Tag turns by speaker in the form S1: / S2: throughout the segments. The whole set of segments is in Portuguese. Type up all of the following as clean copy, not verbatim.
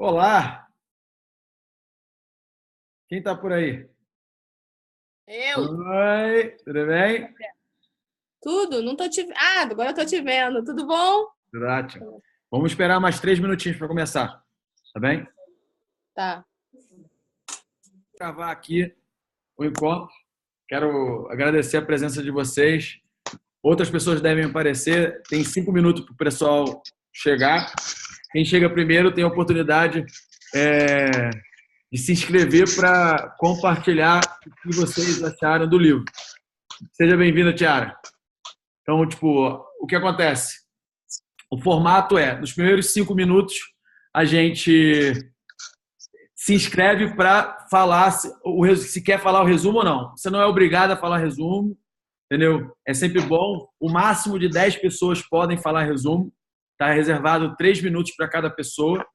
S1: Olá, quem está por aí?
S2: Eu?
S1: Oi, tudo bem?
S2: Tudo? Não tô te... Ah, agora eu tô te vendo. Tudo bom?
S1: Tudo ótimo. Vamos esperar mais 3 minutinhos para começar, tá bem?
S2: Tá.
S1: Vou gravar aqui o encontro. Quero agradecer a presença de vocês. Outras pessoas devem aparecer. Tem 5 minutos para o pessoal chegar. Quem chega primeiro tem a oportunidade de se inscrever para compartilhar o que vocês acharam do livro. Seja bem-vinda, Tiara. Então, o que acontece? O formato nos primeiros 5 minutos, a gente se inscreve para falar se quer falar o resumo ou não. Você não é obrigado a falar resumo, entendeu? É sempre bom. O máximo de 10 pessoas podem falar resumo. Está reservado 3 minutos para cada pessoa.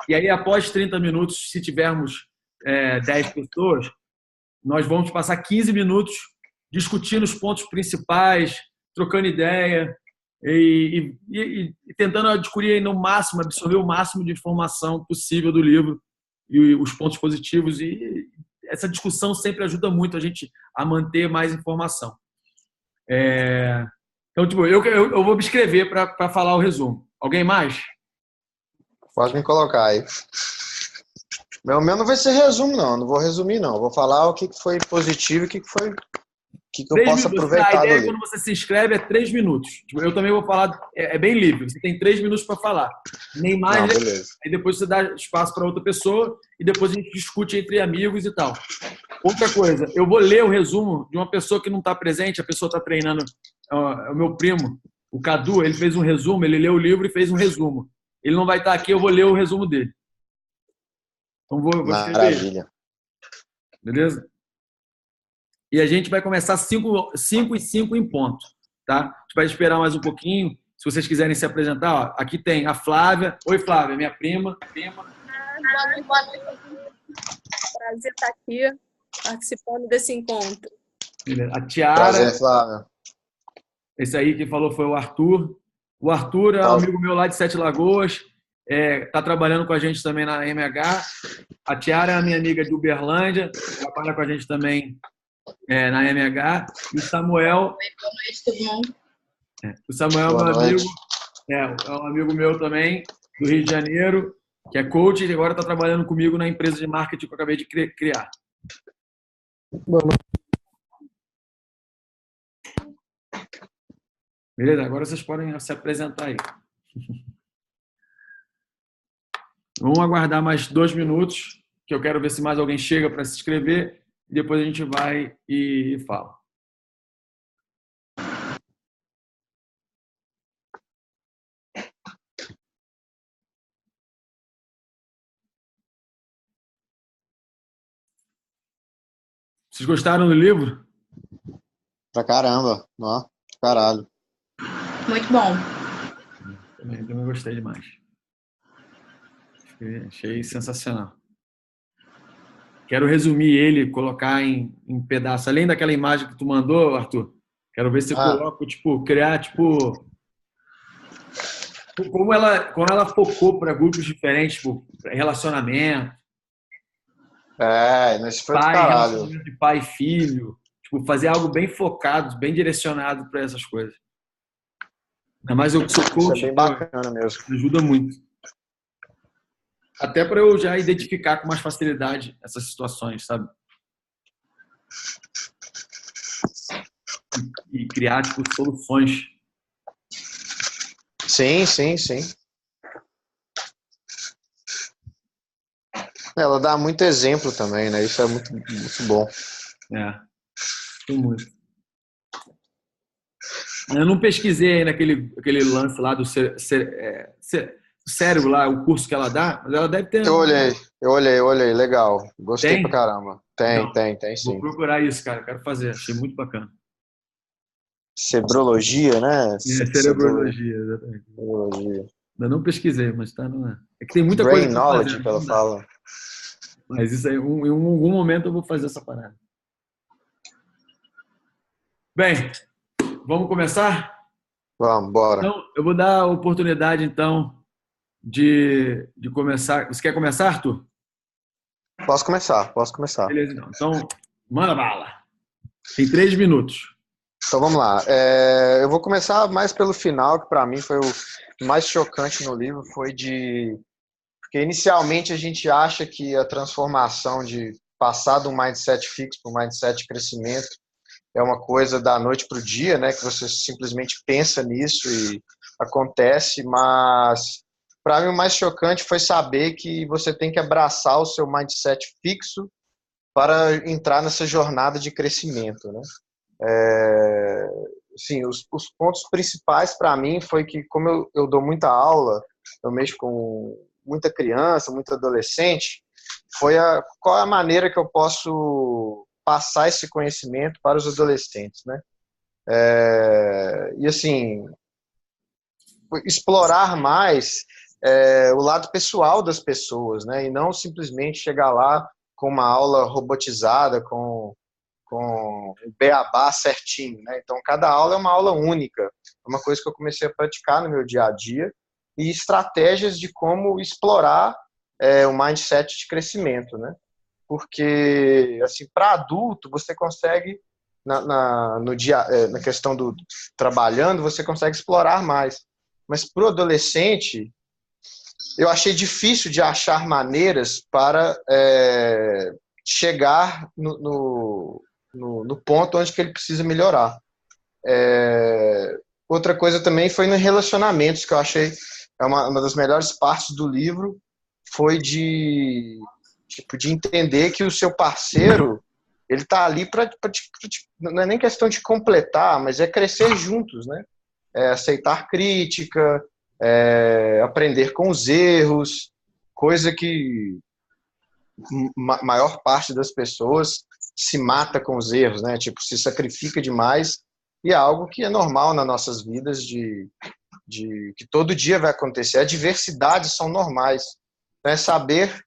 S1: E aí, após 30 minutos, se tivermos 10 pessoas, nós vamos passar 15 minutos discutindo os pontos principais, trocando ideia, e tentando adquirir no máximo, absorver o máximo de informação possível do livro e os pontos positivos. E essa discussão sempre ajuda muito a gente a manter mais informação. Então, eu vou me inscrever para falar o resumo. Alguém mais?
S3: Pode me colocar aí. Meu não vai ser resumo, não. Não vou resumir, não. Vou falar o que foi positivo e o que eu posso aproveitar
S1: A ideia,
S3: do livro.
S1: quando você se inscreve, é 3 minutos. Eu também vou falar, é bem livre. Você tem 3 minutos para falar. Nem mais,
S3: Não,
S1: nem...
S3: beleza.
S1: Aí depois você dá espaço para outra pessoa e depois a gente discute entre amigos e tal. Outra coisa, eu vou ler o resumo de uma pessoa que não está presente, a pessoa está treinando. É o meu primo, o Cadu, ele fez um resumo, ele leu o livro e fez um resumo. Ele não vai estar aqui, eu vou ler o resumo dele. Então vou escrever.
S3: Maravilha.
S1: Beleza? E a gente vai começar 5 e 5 em ponto, tá? A gente vai esperar mais um pouquinho. Se vocês quiserem se apresentar, ó, aqui tem a Flávia. Oi, Flávia, minha prima.
S2: Prazer estar aqui participando desse encontro.
S1: A Tiara.
S3: Prazer, Flávio.
S1: Esse aí que falou foi o Arthur. O Arthur é um amigo meu lá de Sete Lagoas. Está trabalhando com a gente também na MH. A Tiara é a minha amiga de Uberlândia. Trabalha com a gente também na MH. E o Samuel...
S4: Boa noite, todo mundo.
S1: O Samuel é meu amigo. É um amigo meu também, do Rio de Janeiro, que é coach e agora está trabalhando comigo na empresa de marketing que eu acabei de criar.
S3: Boa noite.
S1: Beleza? Agora vocês podem se apresentar aí. Vamos aguardar mais 2 minutos, que eu quero ver se mais alguém chega para se inscrever. E depois a gente vai e fala. Vocês gostaram do livro?
S3: Pra caramba. Ó, caralho.
S4: Muito bom.
S1: Também gostei demais. Achei sensacional. Quero resumir ele, colocar em pedaço. Além daquela imagem que tu mandou, Arthur, quero ver se eu coloco, criar, como ela focou para grupos diferentes, relacionamento.
S3: Isso foi do caralho.
S1: Relacionamento de pai e filho. Fazer algo bem focado, bem direcionado para essas coisas. Ainda mais eu que sou coach,
S3: isso é bem bacana mesmo.
S1: Ajuda muito. Até para eu já identificar com mais facilidade essas situações, sabe? E criar, soluções.
S3: Sim. Ela dá muito exemplo também, né? Isso é muito, muito bom.
S1: Muito. Eu não pesquisei naquele lance lá do cérebro lá, o curso que ela dá, mas ela deve ter...
S3: Eu olhei, legal. Gostei pra caramba. Tem sim.
S1: Vou procurar isso, cara, quero fazer, achei muito bacana.
S3: Cerebrologia, né?
S1: Cerebrologia, exatamente.
S3: Cerebrologia.
S1: Ainda não pesquisei, mas tá no... É que tem muita
S3: Brain
S1: coisa pra
S3: knowledge,
S1: fazer,
S3: que ela fala.
S1: Mas isso aí, em algum momento eu vou fazer essa parada. Bem, vamos começar?
S3: Vamos, bora.
S1: Então, eu vou dar a oportunidade, então, de começar. Você quer começar, Arthur?
S3: Posso começar.
S1: Beleza, então. Então, manda bala. Tem 3 minutos.
S3: Então vamos lá. Eu vou começar mais pelo final, que para mim foi o mais chocante no livro, porque inicialmente a gente acha que a transformação de passar de um mindset fixo para um mindset de crescimento é uma coisa da noite para o dia, né? Que você simplesmente pensa nisso e acontece, mas para mim o mais chocante foi saber que você tem que abraçar o seu mindset fixo para entrar nessa jornada de crescimento, né? Sim, os pontos principais para mim foi que, como eu dou muita aula, eu mexo com muita criança, muito adolescente, qual é a maneira que eu posso passar esse conhecimento para os adolescentes, né? E assim, explorar mais o lado pessoal das pessoas, né? E não simplesmente chegar lá com uma aula robotizada, com o beabá certinho, né? Então, cada aula é uma aula única. É uma coisa que eu comecei a praticar no meu dia a dia e estratégias de como explorar o mindset de crescimento, né? Porque, assim, para adulto, você consegue, na questão do trabalhando, você consegue explorar mais. Mas para o adolescente, eu achei difícil de achar maneiras para chegar no ponto onde que ele precisa melhorar. Outra coisa também foi nos relacionamentos, que eu achei uma das melhores partes do livro, foi de entender que o seu parceiro, ele está ali para, não é nem questão de completar, mas é crescer juntos, né? Aceitar crítica, aprender com os erros, coisa que a maior parte das pessoas se mata com os erros, né? Tipo, se sacrifica demais, e é algo que é normal nas nossas vidas, que todo dia vai acontecer. Adversidades são normais, né? Saber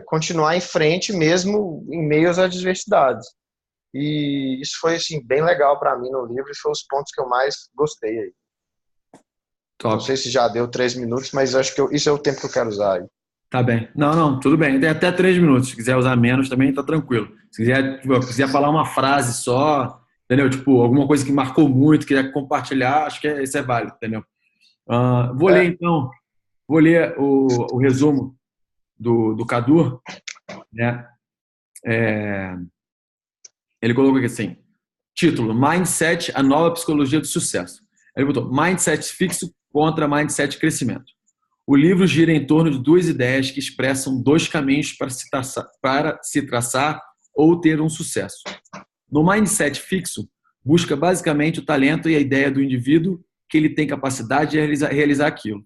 S3: continuar em frente mesmo em meio às adversidades. E isso foi assim, bem legal para mim no livro, e foi os pontos que eu mais gostei aí.
S1: Top.
S3: Não sei se já deu 3 minutos, mas acho que isso é o tempo que eu quero usar aí.
S1: Tá bem. Não, tudo bem. Tem até 3 minutos. Se quiser usar menos também, tá tranquilo. Se quiser falar uma frase só, entendeu? Tipo, alguma coisa que marcou muito, quiser compartilhar, acho que isso é válido, entendeu? Vou ler, então. Vou ler o resumo do Cadu, né? Ele colocou aqui assim, título, Mindset, a nova psicologia do sucesso. Ele botou, Mindset fixo contra Mindset crescimento. O livro gira em torno de 2 ideias que expressam 2 caminhos para se traçar ou ter um sucesso. No mindset fixo, busca basicamente o talento e a ideia do indivíduo que ele tem capacidade de realizar aquilo,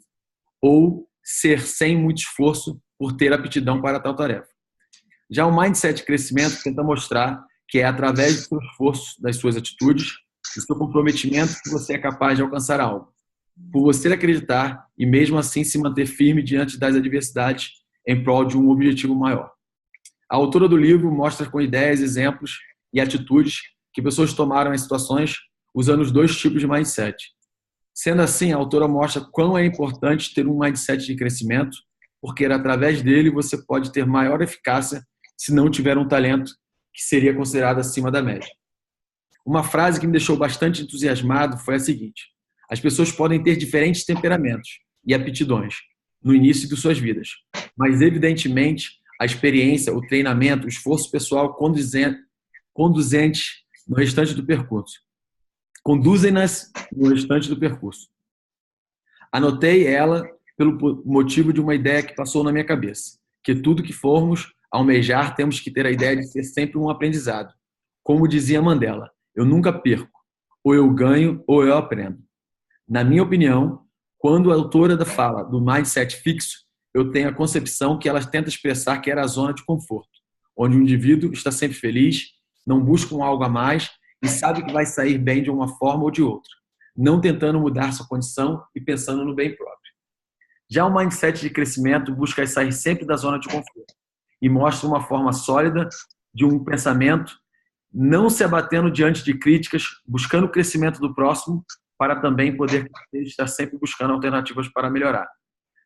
S1: ou ser sem muito esforço por ter aptidão para tal tarefa. Já o mindset crescimento tenta mostrar que é através do seu esforço, das suas atitudes, do seu comprometimento que você é capaz de alcançar algo. Por você acreditar e mesmo assim se manter firme diante das adversidades em prol de um objetivo maior. A autora do livro mostra com ideias, exemplos e atitudes que pessoas tomaram em situações usando os 2 tipos de mindset. Sendo assim, a autora mostra quão é importante ter um mindset de crescimento, porque através dele você pode ter maior eficácia se não tiver um talento que seria considerado acima da média. Uma frase que me deixou bastante entusiasmado foi a seguinte: as pessoas podem ter diferentes temperamentos e aptidões no início de suas vidas, mas evidentemente a experiência, o treinamento, o esforço pessoal conduzem-nas no restante do percurso. Anotei ela pelo motivo de uma ideia que passou na minha cabeça, que tudo que formos almejar temos que ter a ideia de ser sempre um aprendizado. Como dizia Mandela, eu nunca perco, ou eu ganho ou eu aprendo. Na minha opinião, quando a autora fala do mindset fixo, eu tenho a concepção que ela tenta expressar que era a zona de conforto, onde o indivíduo está sempre feliz, não busca algo a mais e sabe que vai sair bem de uma forma ou de outra, não tentando mudar sua condição e pensando no bem próprio. Já o mindset de crescimento busca sair sempre da zona de conforto e mostra uma forma sólida de um pensamento, não se abatendo diante de críticas, buscando o crescimento do próximo para também poder estar sempre buscando alternativas para melhorar.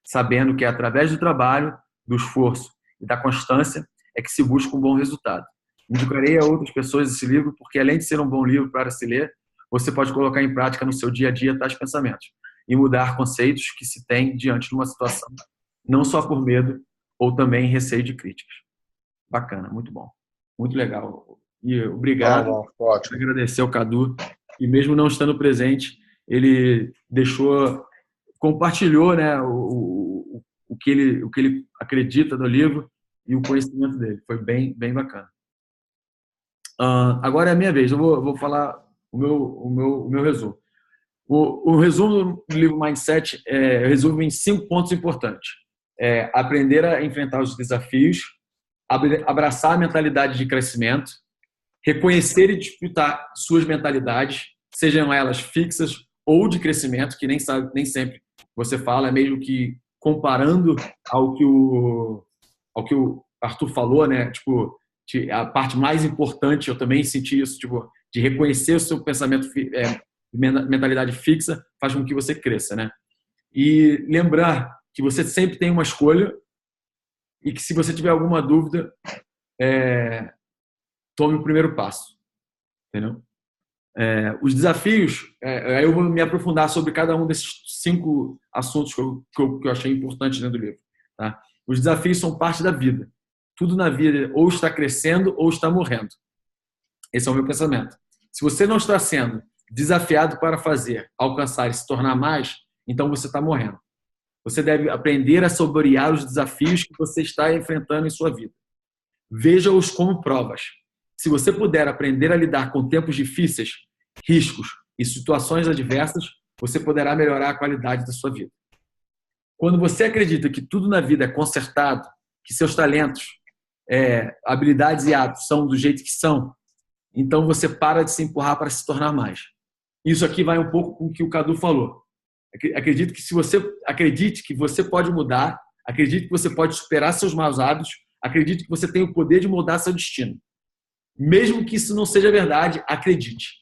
S1: sabendo que é através do trabalho, do esforço e da constância é que se busca um bom resultado. Indicarei a outras pessoas esse livro porque, além de ser um bom livro para se ler, você pode colocar em prática no seu dia a dia tais pensamentos e mudar conceitos que se tem diante de uma situação, não só por medo ou também receio de críticas. Bacana, muito bom. Muito legal. E obrigado.
S3: Ótimo.
S1: Agradecer ao Cadu. E mesmo não estando presente, ele compartilhou, né, o que ele acredita no livro e o conhecimento dele. Foi bem, bem bacana. Agora é a minha vez. Eu vou falar o meu resumo. O resumo do livro Mindset resume em 5 pontos importantes. Aprender a enfrentar os desafios, abraçar a mentalidade de crescimento, reconhecer e disputar suas mentalidades, sejam elas fixas ou de crescimento, que nem sempre você fala, é mesmo que comparando ao que o Arthur falou, né? Tipo, a parte mais importante, eu também senti isso, tipo, de reconhecer o seu pensamento, mentalidade fixa, faz com que você cresça, né? E lembrar que você sempre tem uma escolha e que, se você tiver alguma dúvida, tome o primeiro passo, entendeu? Os desafios, aí eu vou me aprofundar sobre cada um desses 5 assuntos que eu achei importantes dentro do livro, tá? Os desafios são parte da vida. Tudo na vida ou está crescendo ou está morrendo. Esse é o meu pensamento. Se você não está sendo desafiado para fazer, alcançar e se tornar mais, então você está morrendo. Você deve aprender a saborear os desafios que você está enfrentando em sua vida. Veja-os como provas. Se você puder aprender a lidar com tempos difíceis, riscos e situações adversas, você poderá melhorar a qualidade da sua vida. Quando você acredita que tudo na vida é consertado, que seus talentos, habilidades e atos são do jeito que são, então você para de se empurrar para se tornar mais. Isso aqui vai um pouco com o que o Cadu falou. Acredite que você pode mudar, acredite que você pode superar seus maus hábitos, acredite que você tem o poder de mudar seu destino. Mesmo que isso não seja verdade, acredite.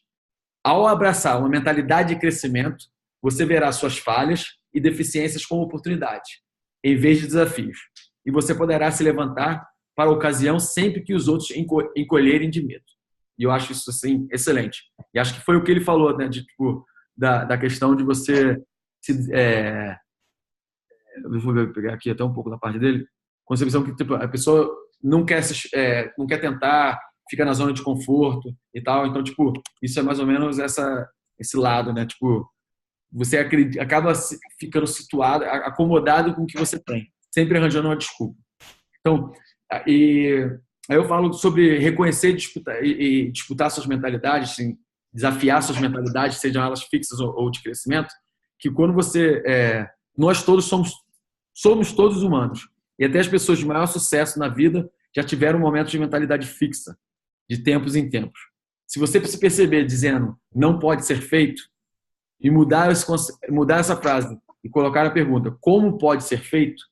S1: Ao abraçar uma mentalidade de crescimento, você verá suas falhas e deficiências como oportunidades, em vez de desafios. E você poderá se levantar para a ocasião sempre que os outros encolherem de medo. E eu acho isso, assim, excelente. E acho que foi o que ele falou, né, da questão de você... Deixa eu pegar aqui até um pouco da parte dele. Concepção que, tipo, a pessoa não quer tentar, fica na zona de conforto e tal. Então, tipo, isso é mais ou menos esse lado, né? Tipo, você acaba ficando situado, acomodado com o que você tem, sempre arranjando uma desculpa. Então, aí eu falo sobre reconhecer e disputar suas mentalidades, assim, desafiar suas mentalidades, sejam elas fixas ou de crescimento, que quando nós todos somos todos humanos. E até as pessoas de maior sucesso na vida já tiveram momentos de mentalidade fixa, de tempos em tempos. Se você se perceber dizendo não pode ser feito, e mudar essa frase e colocar a pergunta como pode ser feito,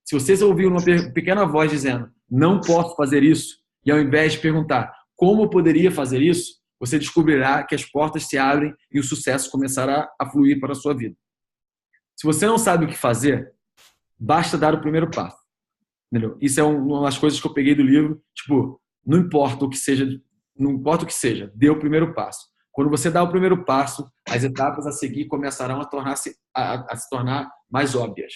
S1: se você ouvir uma pequena voz dizendo não posso fazer isso, e ao invés de perguntar como eu poderia fazer isso, você descobrirá que as portas se abrem e o sucesso começará a fluir para a sua vida. Se você não sabe o que fazer, basta dar o primeiro passo. Entendeu? Isso é uma das coisas que eu peguei do livro. Tipo, não importa o que seja, dê o primeiro passo. Quando você dá o primeiro passo, as etapas a seguir começarão a se tornar mais óbvias.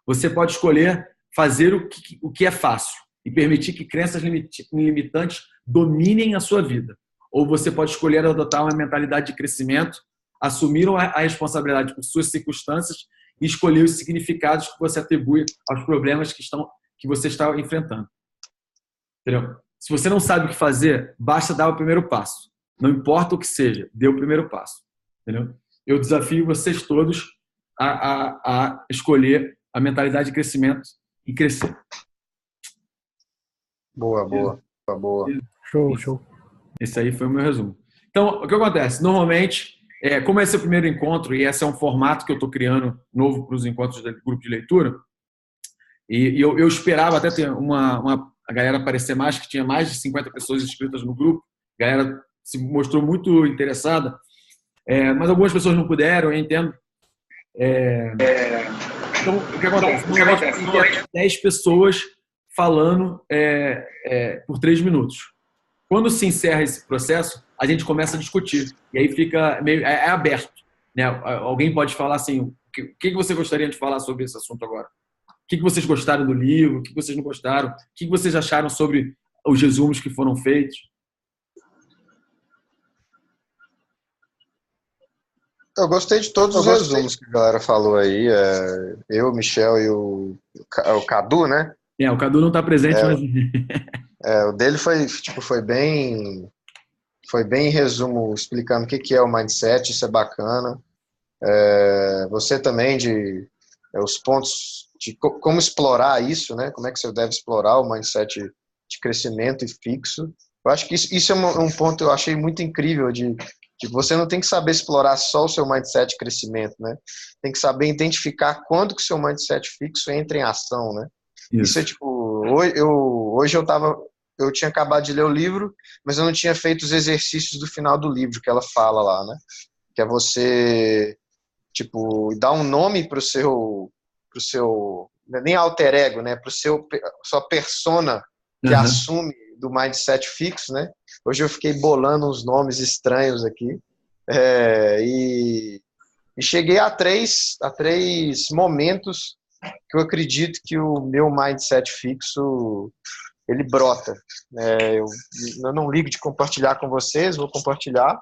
S1: Você pode escolher fazer o que é fácil e permitir que crenças limitantes dominem a sua vida. Ou você pode escolher adotar uma mentalidade de crescimento, assumir a responsabilidade por suas circunstâncias e escolher os significados que você atribui aos problemas que você está enfrentando. Entendeu? Se você não sabe o que fazer, basta dar o primeiro passo. Não importa o que seja, dê o primeiro passo. Entendeu? Eu desafio vocês todos a escolher a mentalidade de crescimento e crescer.
S3: Boa.
S5: Show.
S1: Esse aí foi o meu resumo. Então, o que acontece? Normalmente, como esse é o primeiro encontro e esse é um formato que eu estou criando novo para os encontros do grupo de leitura, e eu esperava até ter a galera aparecer mais, que tinha mais de 50 pessoas inscritas no grupo, a galera se mostrou muito interessada, mas algumas pessoas não puderam, eu entendo. Então, o que acontece? Normalmente tem 10 pessoas falando por 3 minutos. Quando se encerra esse processo, a gente começa a discutir. E aí fica meio... É aberto. Né? Alguém pode falar assim, o que você gostaria de falar sobre esse assunto agora? O que vocês gostaram do livro? O que vocês não gostaram? O que vocês acharam sobre os resumos que foram feitos?
S3: Eu gostei de todos os resumos que a galera falou aí. Eu, o Michel e o Cadu, né?
S1: O Cadu não está presente, mas...
S3: O dele foi bem em resumo, explicando o que é o mindset, isso é bacana. Você também, os pontos de como explorar isso, né? Como é que você deve explorar o mindset de crescimento e fixo. Eu acho que isso é um ponto que eu achei muito incrível de você não tem que saber explorar só o seu mindset de crescimento, né? Tem que saber identificar quando que o seu mindset fixo entra em ação, né? Isso é hoje eu tinha acabado de ler o livro, mas eu não tinha feito os exercícios do final do livro que ela fala lá, né? Que é você, dar um nome pro seu nem alter ego, né? Sua persona que assume do mindset fixo, né? Hoje eu fiquei bolando uns nomes estranhos aqui e cheguei a três momentos que eu acredito que o meu mindset fixo ele brota. Eu não ligo de compartilhar com vocês, vou compartilhar.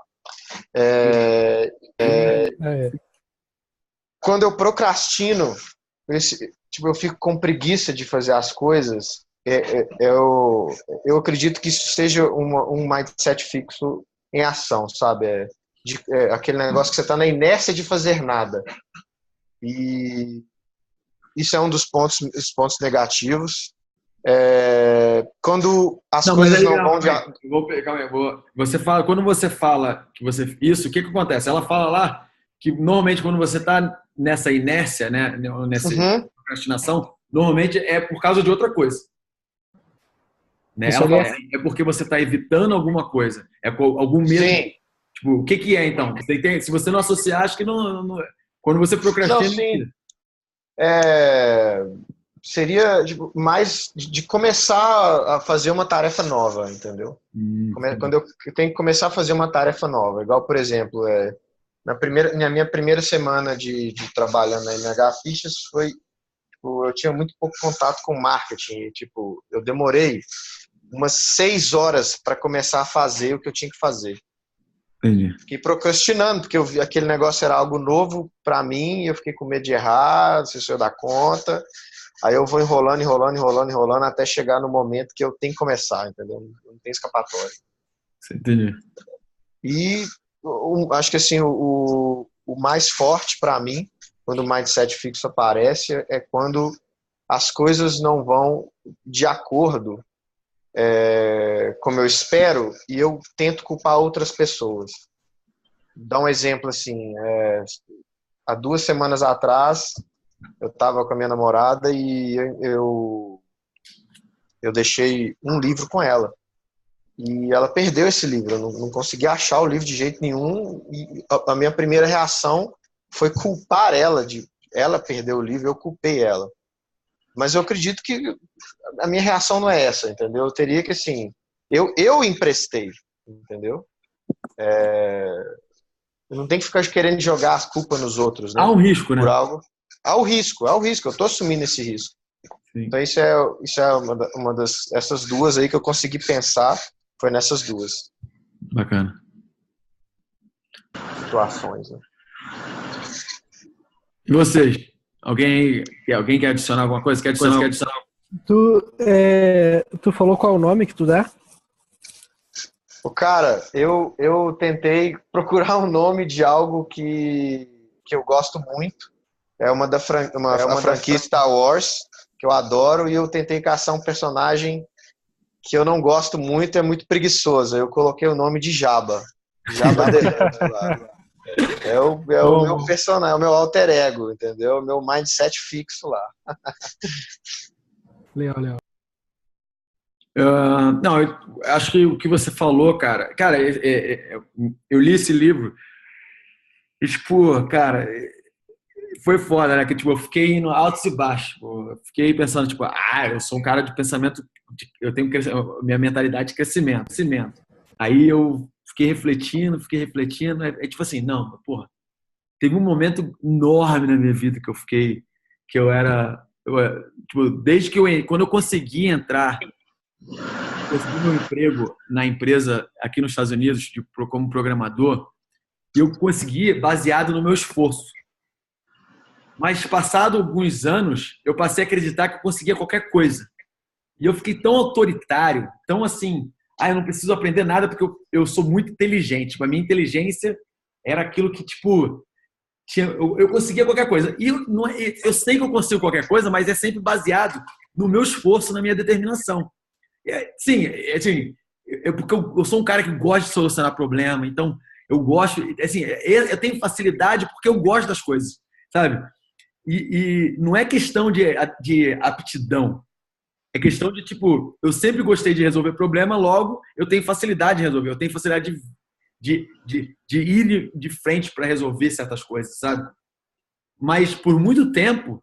S3: Quando eu procrastino, eu fico com preguiça de fazer as coisas. Eu acredito que isso seja um mindset fixo em ação, sabe? Aquele negócio que você está na inércia de fazer nada. E isso é um dos pontos negativos. Quando as coisas não vão...
S1: Quando você fala isso, o que acontece? Ela fala lá que normalmente quando você está nessa inércia, né, nessa procrastinação, normalmente é por causa de outra coisa. Né? Ela fala assim, é porque você está evitando alguma coisa. É algum medo.
S3: Sim.
S1: O que é, então? Se você não associar, acho que não quando você procrastina...
S3: Não, sim. Seria mais de começar a fazer uma tarefa nova, entendeu? Quando eu tenho que começar a fazer uma tarefa nova. Igual, por exemplo, na minha primeira semana de trabalhando na NH Fichas, eu tinha muito pouco contato com marketing. Eu demorei umas 6 horas para começar a fazer o que eu tinha que fazer.
S1: Entendi.
S3: Fiquei procrastinando, porque eu vi aquele negócio era algo novo para mim, e eu fiquei com medo de errar, não sei se eu dar conta. Aí eu vou enrolando até chegar no momento que eu tenho que começar, entendeu? Não tem escapatória.
S1: Entendi.
S3: E acho que assim, o mais forte para mim, quando o mindset fixo aparece, é quando as coisas não vão de acordo como eu espero, e eu tento culpar outras pessoas. Dá um exemplo assim, há 2 semanas atrás, eu estava com a minha namorada e eu deixei um livro com ela. E ela perdeu esse livro, eu não consegui achar o livro de jeito nenhum, e a minha primeira reação foi culpar ela, ela perdeu o livro, eu culpei ela. Mas eu acredito que a minha reação não é essa, entendeu? Eu teria que, assim, eu emprestei, entendeu? Eu não tenho que ficar querendo jogar a culpa nos outros, né?
S1: Há um risco, né?
S3: Por algo. Há o risco, eu tô assumindo esse risco. Sim. Então isso é uma essas 2 aí que eu consegui pensar, foi nessas 2.
S1: Bacana.
S3: Situações, né?
S1: E vocês? Alguém quer adicionar alguma coisa? Quer adicionar?
S5: Tu falou qual é o nome que tu dá?
S3: Cara, eu tentei procurar um nome de algo que eu gosto muito. É uma franquia Star Wars, que eu adoro, e eu tentei caçar um personagem que eu não gosto muito, é muito preguiçoso. Eu coloquei o nome de Jabba. Jabba the Hutt. É o meu personagem, é o meu alter ego, entendeu? O meu mindset fixo lá.
S5: Legal.
S1: Não, eu acho que o que você falou, cara, eu li esse livro e, cara, foi foda, né? Que, tipo, eu fiquei indo altos e baixos. Eu fiquei pensando, tipo, eu sou um cara de pensamento, eu tenho minha mentalidade de crescimento. Aí eu fiquei refletindo. É tipo assim, não, porra, teve um momento enorme na minha vida que eu era, tipo, desde que quando eu consegui entrar, consegui meu emprego na empresa aqui nos Estados Unidos, tipo, como programador, e eu consegui baseado no meu esforço. Mas, passado alguns anos, eu passei a acreditar que eu conseguia qualquer coisa. E eu fiquei tão autoritário, tão assim, eu não preciso aprender nada porque eu sou muito inteligente. A minha inteligência era aquilo que, tipo, eu conseguia qualquer coisa. E eu sei que eu consigo qualquer coisa, mas é sempre baseado no meu esforço, na minha determinação. Sim, assim, porque eu sou um cara que gosta de solucionar problema, então eu gosto, assim, eu tenho facilidade porque eu gosto das coisas, sabe? E não é questão de aptidão. É questão de, tipo, eu sempre gostei de resolver problema, logo eu tenho facilidade de resolver. Eu tenho facilidade de ir de frente para resolver certas coisas, sabe? Mas, por muito tempo,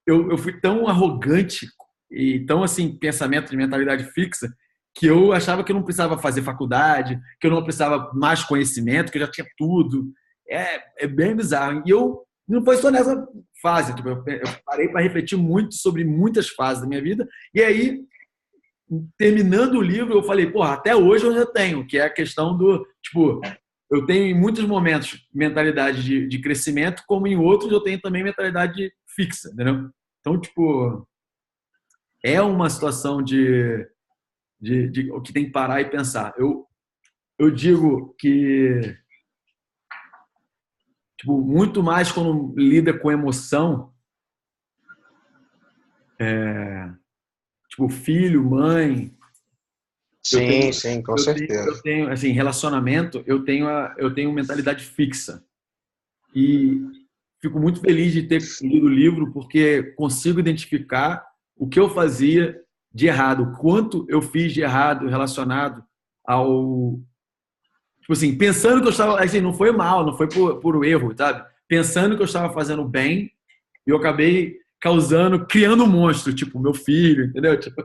S1: eu fui tão arrogante e tão, assim, pensamento de mentalidade fixa, que eu achava que eu não precisava fazer faculdade, que eu não precisava mais conhecimento, que eu já tinha tudo. É bem bizarro. E eu não foi só nessa fase. Tipo, eu parei para refletir muito sobre muitas fases da minha vida. E aí, terminando o livro, eu falei, porra, até hoje eu ainda tenho, que é a questão do, tipo, eu tenho em muitos momentos mentalidade de crescimento, como em outros eu tenho também mentalidade fixa, entendeu? Então, tipo, é uma situação de o que tem que parar e pensar. Eu digo que, tipo, muito mais quando lida com emoção, tipo, filho, mãe.
S3: Sim, com
S1: Eu
S3: certeza.
S1: tenho, assim, relacionamento, eu tenho mentalidade fixa. E fico muito feliz de ter lido o livro, porque consigo identificar o que eu fazia de errado, o quanto eu fiz de errado relacionado ao. Tipo assim, pensando que eu estava. Assim, não foi mal, não foi por erro, sabe? Pensando que eu estava fazendo bem, e eu acabei criando um monstro, tipo, meu filho, entendeu? Tipo,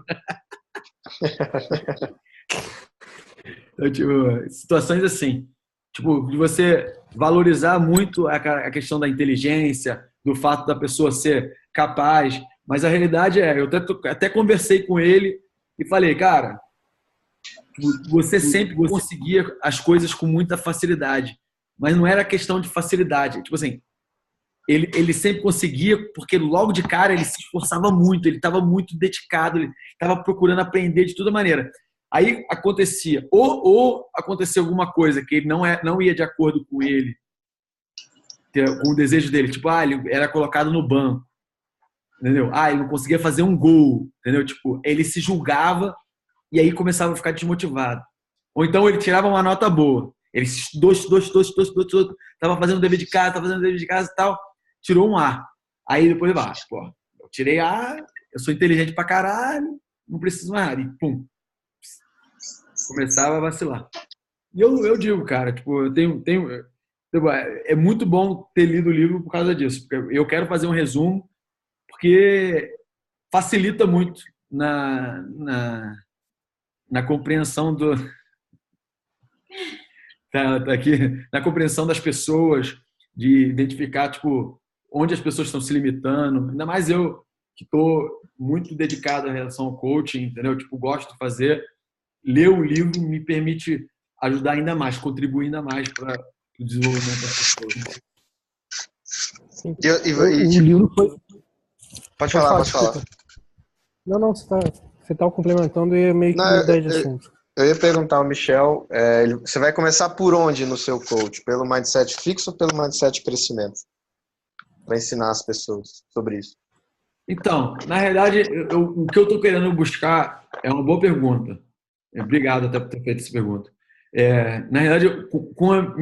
S1: então, tipo, situações assim. Tipo, de você valorizar muito a questão da inteligência, do fato da pessoa ser capaz. Mas a realidade eu até conversei com ele e falei, cara, você sempre conseguia as coisas com muita facilidade. Mas não era questão de facilidade. Tipo assim, ele sempre conseguia porque logo de cara ele se esforçava muito, ele estava muito dedicado, ele estava procurando aprender de toda maneira. Aí acontecia, ou acontecia alguma coisa que ele não ia de acordo com ele, com o desejo dele, tipo, ele era colocado no banco, entendeu? Ele não conseguia fazer um gol, entendeu? Tipo, ele se julgava e aí começava a ficar desmotivado. Ou então ele tirava uma nota boa, ele estudou, estava fazendo o dever de casa e tal, tirou um A. Aí depois ele pô, eu tirei A, eu sou inteligente pra caralho, não preciso mais nada. E pum, começava a vacilar. E eu digo, cara, tipo, é muito bom ter lido o livro por causa disso. Porque eu quero fazer um resumo, porque facilita muito na compreensão aqui, na compreensão das pessoas, de identificar, tipo, onde as pessoas estão se limitando. Ainda mais eu, que estou muito dedicado em relação ao coaching, entendeu? Tipo, gosto de fazer. Ler o livro me permite ajudar ainda mais, contribuir ainda mais para o desenvolvimento das pessoas.
S5: O livro foi...
S3: Pode falar.
S5: Não, você tá complementando e é meio que mudar de assunto.
S3: Eu ia perguntar ao Michel, você vai começar por onde no seu coach? Pelo mindset fixo ou pelo mindset crescimento? Para ensinar as pessoas sobre isso.
S1: Então, na realidade, o que eu estou querendo buscar é uma boa pergunta. Obrigado até por ter feito essa pergunta. Na realidade, com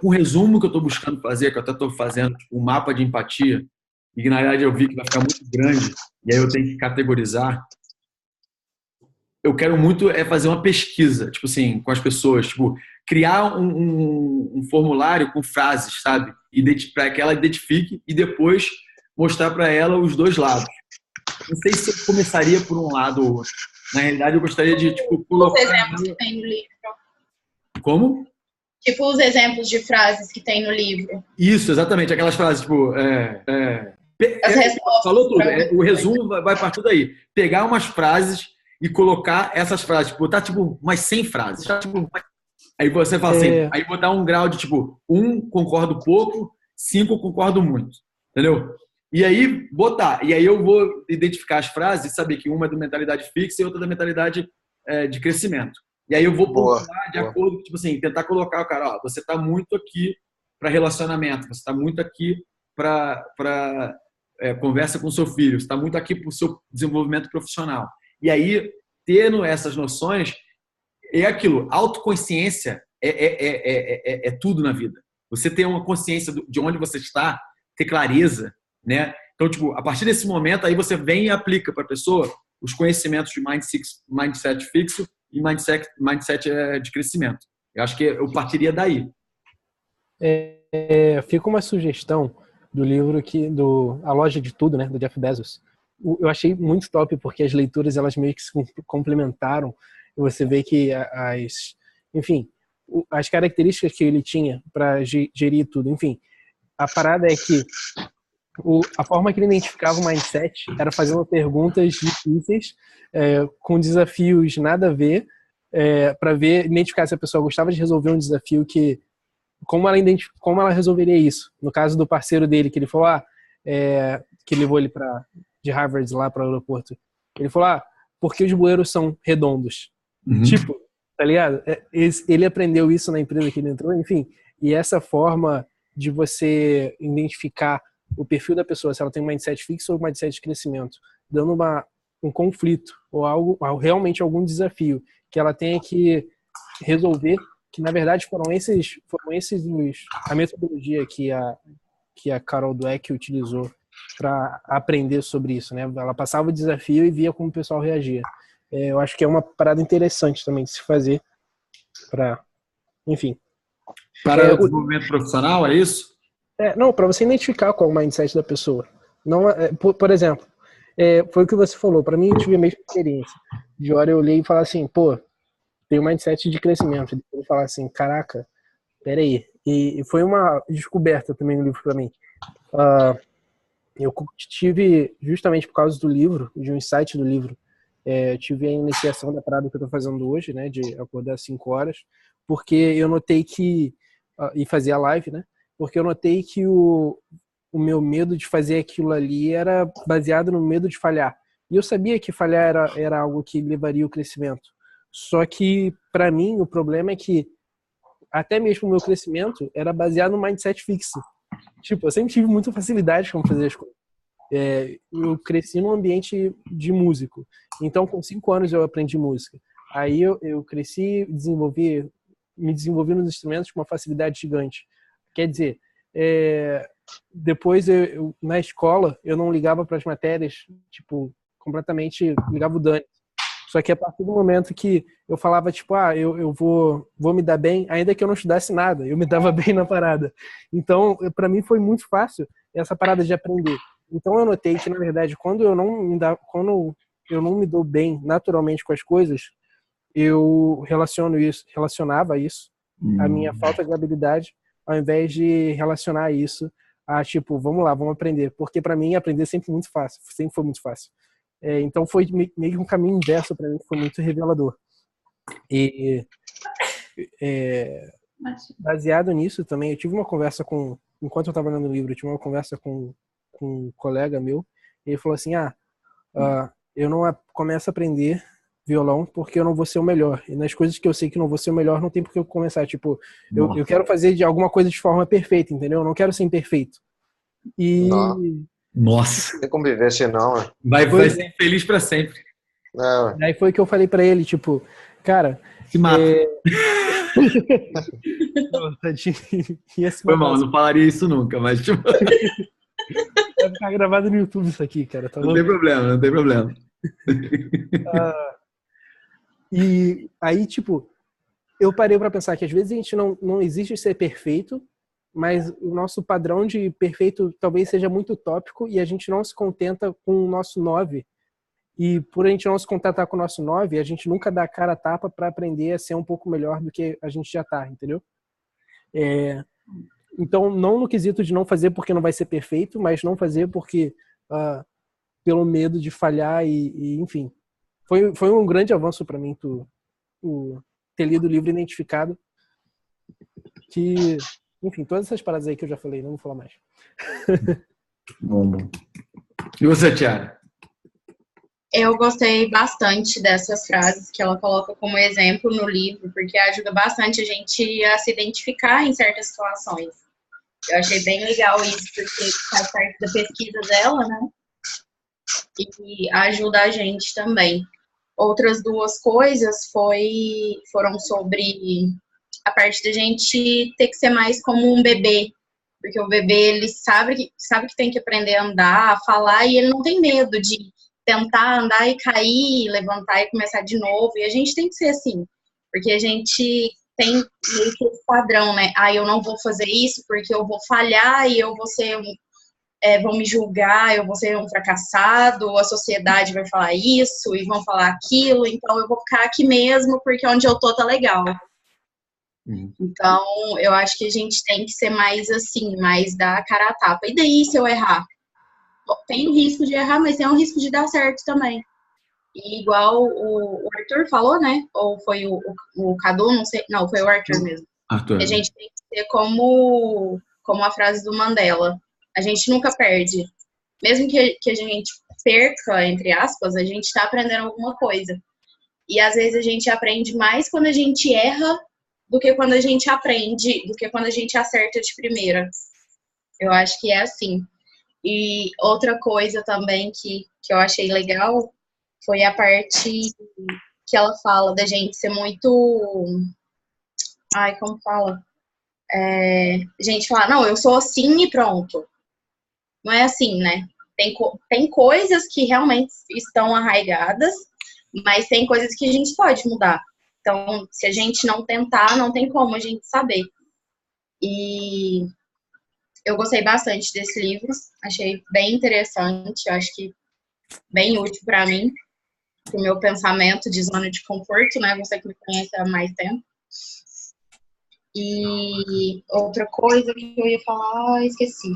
S1: o resumo que eu estou buscando fazer, que eu até estou fazendo tipo, um mapa de empatia, e que na realidade eu vi que vai ficar muito grande, e aí eu tenho que categorizar, eu quero muito fazer uma pesquisa, tipo assim, com as pessoas, tipo, criar um formulário com frases, sabe? Para que ela identifique e depois mostrar para ela os dois lados. Não sei se eu começaria por um lado ou outro. Na realidade, eu gostaria de, tipo,
S4: Os
S1: colocar...
S4: exemplos que tem no livro.
S1: Como?
S4: Tipo os exemplos de frases que tem no livro.
S1: Isso, exatamente. Aquelas frases, tipo...
S4: As respostas.
S1: Falou tudo. O resumo vai partir daí. Pegar umas frases e colocar essas frases. Tipo, botar, tipo, umas 100 frases. Tipo, aí você fala assim... Aí botar um grau de, tipo, 1, concordo pouco, 5, concordo muito. Entendeu? E aí, botar. E aí eu vou identificar as frases e saber que uma é da mentalidade fixa e outra da mentalidade de crescimento. E aí eu vou pontuar de acordo, tipo assim, tentar colocar o cara, ó, você está muito aqui para relacionamento, você está muito aqui para conversa com o seu filho, você está muito aqui para o seu desenvolvimento profissional. E aí, tendo essas noções, é aquilo, autoconsciência é tudo na vida. Você ter uma consciência de onde você está, ter clareza, né? Então, tipo, a partir desse momento, aí você vem e aplica para a pessoa os conhecimentos de mindset fixo e mindset de crescimento. Eu acho que eu partiria daí.
S5: Fica uma sugestão do livro A Loja de Tudo, né, do Jeff Bezos. Eu achei muito top porque as leituras elas meio que se complementaram. Você vê que as características que ele tinha para gerir tudo. Enfim, a parada é que a forma que ele identificava o mindset era fazendo perguntas difíceis, com desafios nada a ver, para identificar se a pessoa gostava de resolver um desafio, como ela resolveria isso. No caso do parceiro dele, que ele falou, que levou ele de Harvard lá para o aeroporto, ele falou, por que os bueiros são redondos?
S1: Uhum.
S5: Tipo, tá ligado? Ele aprendeu isso na empresa que ele entrou, enfim. E essa forma de você identificar o perfil da pessoa, se ela tem um mindset fixo ou um mindset de crescimento, dando um conflito ou realmente algum desafio que ela tenha que resolver, que na verdade foram esses a metodologia que a Carol Dweck utilizou para aprender sobre isso, né? Ela passava o desafio e via como o pessoal reagia. Eu acho que é uma parada interessante também de se fazer enfim.
S1: Para o desenvolvimento profissional, é isso?
S5: Não, para você identificar qual é o mindset da pessoa. Não, por exemplo, foi o que você falou. Para mim, eu tive a mesma experiência. De hora eu olhei e falei assim, tem um mindset de crescimento. Eu falar assim, caraca, peraí. E foi uma descoberta também no livro para mim. Eu tive, justamente por causa do livro, de um insight do livro, tive a iniciação da parada que eu tô fazendo hoje, né, de acordar às 5 horas, porque eu notei que, e fazer a live, né, porque eu notei que o meu medo de fazer aquilo ali era baseado no medo de falhar. E eu sabia que falhar era algo que levaria ao crescimento. Só que, para mim, o problema é que até mesmo o meu crescimento era baseado no mindset fixo. Tipo, eu sempre tive muita facilidade com fazer as coisas. Eu cresci num ambiente de músico. Então, com 5 anos eu aprendi música. Aí eu cresci, me desenvolvi nos instrumentos com uma facilidade gigante. Quer dizer, depois na escola eu não ligava para as matérias, tipo, completamente ligava o dane. Só que a partir do momento que eu falava, tipo, eu vou me dar bem, ainda que eu não estudasse nada, eu me dava bem na parada. Então, para mim foi muito fácil essa parada de aprender. Então eu notei que, na verdade, quando eu não me dou bem naturalmente com as coisas, eu relacionava isso à minha falta de habilidade, ao invés de relacionar isso a, tipo, vamos lá, vamos aprender. Porque para mim aprender sempre muito fácil, sempre foi muito fácil. Então foi meio que um caminho inverso para mim, que foi muito revelador. E baseado nisso também, eu tive uma conversa enquanto eu estava lendo o livro, eu tive uma conversa com um colega meu, e ele falou assim, eu não começo a aprender violão porque eu não vou ser o melhor. E nas coisas que eu sei que não vou ser o melhor, não tem por que eu começar. Tipo, eu quero fazer de alguma coisa de forma perfeita, entendeu? Eu não quero ser imperfeito. E...
S1: Nossa.
S3: Não tem como viver assim, não.
S1: Vai ser feliz pra sempre.
S5: Daí foi que eu falei pra ele, tipo, cara...
S1: Se mata.
S5: Foi
S1: mal, não falaria isso nunca, mas tipo...
S5: Vai ficar gravado no YouTube isso aqui, cara. Tá
S1: não tem problema, não tem problema.
S5: E aí, tipo, eu parei para pensar que às vezes a gente não existe ser perfeito, mas o nosso padrão de perfeito talvez seja muito utópico e a gente não se contenta com o nosso 9. E por a gente não se contentar com o nosso 9, a gente nunca dá a cara a tapa para aprender a ser um pouco melhor do que a gente já tá, entendeu? Então, não no quesito de não fazer porque não vai ser perfeito, mas não fazer porque pelo medo de falhar e enfim. Foi um grande avanço para mim tu ter lido o livro identificado que, enfim, todas essas paradas aí que eu já falei, não vou falar mais.
S1: Bom. E você, Tiara?
S4: Eu gostei bastante dessas frases que ela coloca como exemplo no livro, porque ajuda bastante a gente a se identificar em certas situações. Eu achei bem legal isso, porque faz parte da pesquisa dela, né? E ajuda a gente também. Outras duas coisas foram sobre a parte da gente ter que ser mais como um bebê, porque o bebê, ele sabe que tem que aprender a andar, a falar, e ele não tem medo de tentar andar e cair, levantar e começar de novo, e a gente tem que ser assim, porque a gente tem meio que esse padrão, né? Eu não vou fazer isso porque eu vou falhar e eu vou ser vão me julgar, eu vou ser um fracassado, a sociedade vai falar isso e vão falar aquilo, então eu vou ficar aqui mesmo porque onde eu tô tá legal. Então, eu acho que a gente tem que ser mais assim, mais dar a cara a tapa. E daí, se eu errar? Tem o risco de errar, mas tem o risco de dar certo também. E igual o Arthur falou, né? Ou foi o Cadu, não sei. Não, foi o Arthur mesmo.
S1: Arthur.
S4: A gente tem que ser como a frase do Mandela. A gente nunca perde. Mesmo que a gente perca, entre aspas, a gente está aprendendo alguma coisa. E às vezes a gente aprende mais quando a gente erra do que quando a gente aprende, do que quando a gente acerta de primeira. Eu acho que é assim. E outra coisa também que eu achei legal foi a parte que ela fala da gente ser muito... Ai, como fala? A gente fala, não, eu sou assim e pronto. Não é assim, né? Tem coisas que realmente estão arraigadas, mas tem coisas que a gente pode mudar. Então, se a gente não tentar, não tem como a gente saber. E eu gostei bastante desse livro, achei bem interessante, acho que bem útil para mim, para o meu pensamento de zona de conforto, né? Você que me conhece há mais tempo. E outra coisa que eu ia falar, esqueci.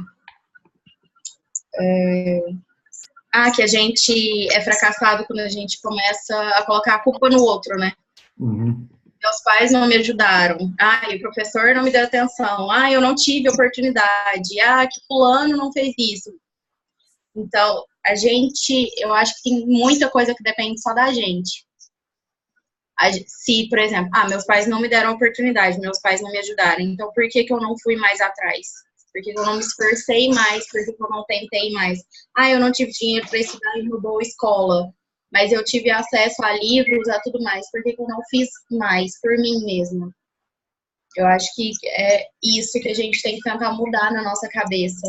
S4: Que a gente é fracassado quando a gente começa a colocar a culpa no outro, né?
S1: Uhum.
S4: Meus pais não me ajudaram. O professor não me deu atenção. Eu não tive oportunidade. Que fulano não fez isso. Então, eu acho que tem muita coisa que depende só da gente. Se, por exemplo, meus pais não me deram oportunidade, meus pais não me ajudaram. Então, por que eu não fui mais atrás? Por que eu não me esforcei mais? Por que eu não tentei mais? Eu não tive dinheiro para estudar em uma boa escola. Mas eu tive acesso a livros, a tudo mais. Por que eu não fiz mais por mim mesma? Eu acho que é isso que a gente tem que tentar mudar na nossa cabeça.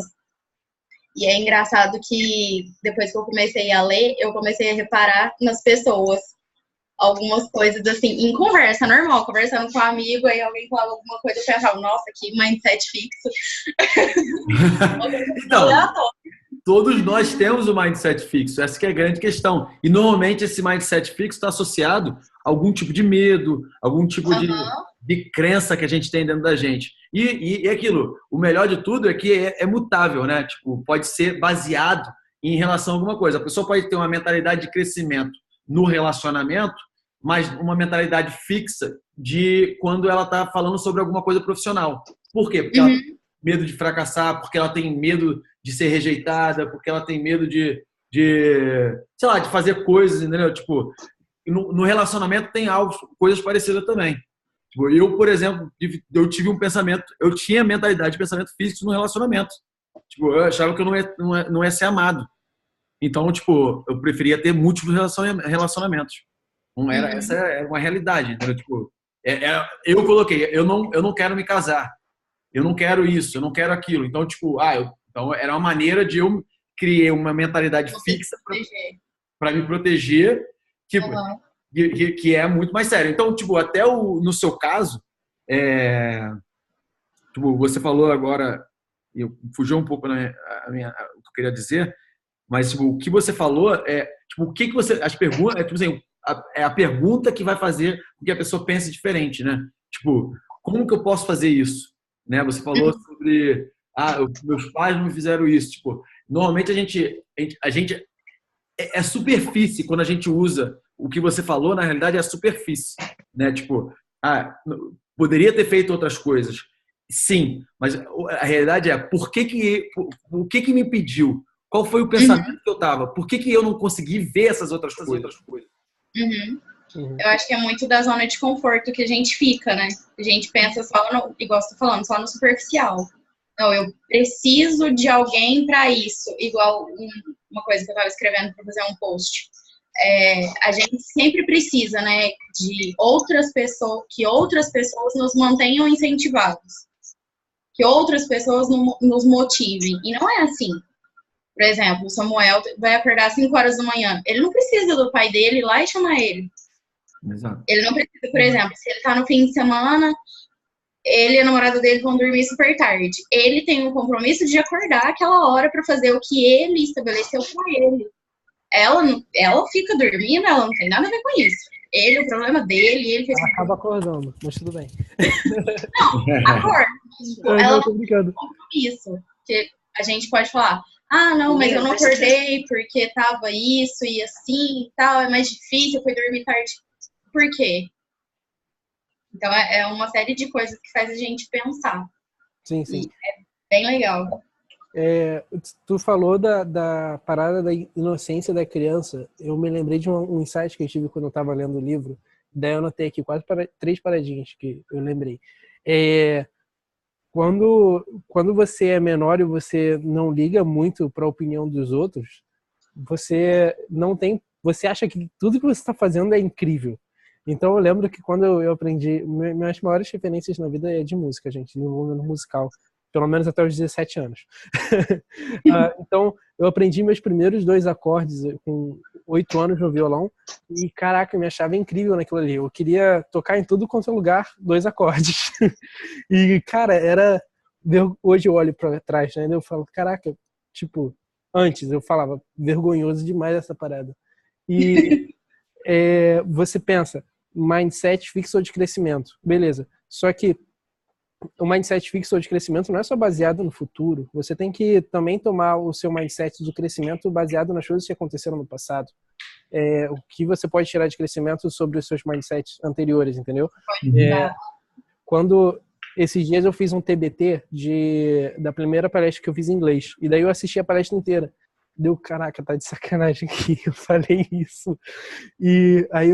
S4: E é engraçado que depois que eu comecei a ler, eu comecei a reparar nas pessoas. Algumas coisas assim, em conversa normal, conversando com um amigo, aí alguém falava alguma coisa, eu pensava, nossa, que mindset fixo.
S1: Então, todos nós temos o mindset fixo, essa que é a grande questão. E normalmente esse mindset fixo está associado a algum tipo de medo, algum tipo de crença que a gente tem dentro da gente. E aquilo, o melhor de tudo é que é mutável, né? Tipo, pode ser baseado em relação a alguma coisa. A pessoa pode ter uma mentalidade de crescimento no relacionamento, mas uma mentalidade fixa de quando ela está falando sobre alguma coisa profissional. Por quê? Porque ela tem medo de fracassar, porque ela tem medo de ser rejeitada, porque ela tem medo de sei lá, de fazer coisas, entendeu? Tipo, no relacionamento tem coisas parecidas também. Tipo, eu, por exemplo, eu tive um pensamento, eu tinha mentalidade de pensamento fixo no relacionamento. Tipo, eu achava que eu não ia ser amado. Então, tipo, eu preferia ter múltiplos relacionamentos. Não era, essa era uma realidade, entendeu? Tipo, eu coloquei, eu não quero me casar. Eu não quero isso, eu não quero aquilo. Então, tipo, então era uma maneira de eu criar uma mentalidade fixa para me proteger. Tipo, que é muito mais sério. Então, tipo, até no seu caso, tipo, você falou agora, eu fugiu um pouco o que eu queria dizer, mas tipo, o que você falou tipo, o que você, as perguntas, tipo assim, é a pergunta que vai fazer com que a pessoa pense diferente, né? Tipo, como que eu posso fazer isso? Né? Você falou sobre, meus pais não me fizeram isso. Tipo, normalmente a gente é superfície quando a gente usa o que você falou, na realidade é a superfície, né? Tipo, poderia ter feito outras coisas. Sim, mas a realidade é o que me impediu? Qual foi o pensamento que eu tava? Por que eu não consegui ver essas outras coisas?
S4: Uhum.
S5: Uhum.
S4: Eu acho que é muito da zona de conforto que a gente fica, né? A gente pensa só no, igual você tá falando, só no superficial. Não, eu preciso de alguém para isso. Igual uma coisa que eu estava escrevendo para fazer um post. A gente sempre precisa, né, de outras pessoas, que outras pessoas nos mantenham incentivados, que outras pessoas nos motivem. E não é assim. Por exemplo, o Samuel vai acordar às 5 horas da manhã. Ele não precisa do pai dele ir lá e chamar ele.
S1: Exato.
S4: Ele não precisa, por exemplo, se ele tá no fim de semana, ele e a namorada dele vão dormir super tarde. Ele tem um compromisso de acordar aquela hora para fazer o que ele estabeleceu para ele. Ela fica dormindo, ela não tem nada a ver com isso. Ele, o problema dele, ele fez.
S5: Ela acaba acordando, mas tudo bem.
S4: Não, acorda. Ela não
S5: tô brincando.
S4: tem compromisso. Porque a gente pode falar, não, mas eu não acordei porque tava isso e assim e tal, é mais difícil, eu fui dormir tarde. Por quê? Então, é uma série de coisas que faz a gente pensar.
S5: Sim, sim.
S4: E é bem legal.
S5: Tu falou da parada da inocência da criança. Eu me lembrei de um insight que eu tive quando eu estava lendo o livro. Daí eu anotei aqui 3 paradinhas que eu lembrei. Quando você é menor e você não liga muito para a opinião dos outros, você acha que tudo que você está fazendo é incrível. Então eu lembro que quando eu aprendi, minhas maiores referências na vida é de música, gente, desenvolvimento musical, pelo menos até os 17 anos. Então eu aprendi meus primeiros 2 acordes com 8 anos no violão e caraca, eu me achava incrível naquilo ali. Eu queria tocar em tudo quanto é lugar 2 acordes. E cara, hoje eu olho para trás, né? Eu falo, caraca, tipo, antes eu falava vergonhoso demais essa parada. E você pensa, mindset fixo ou de crescimento. Beleza. Só que o mindset fixo ou de crescimento não é só baseado no futuro. Você tem que também tomar o seu mindset do crescimento baseado nas coisas que aconteceram no passado. O que você pode tirar de crescimento sobre os seus mindsets anteriores, entendeu? Quando esses dias eu fiz um TBT da primeira palestra que eu fiz em inglês. E daí eu assisti a palestra inteira. Deu, caraca, tá de sacanagem que eu falei isso. E aí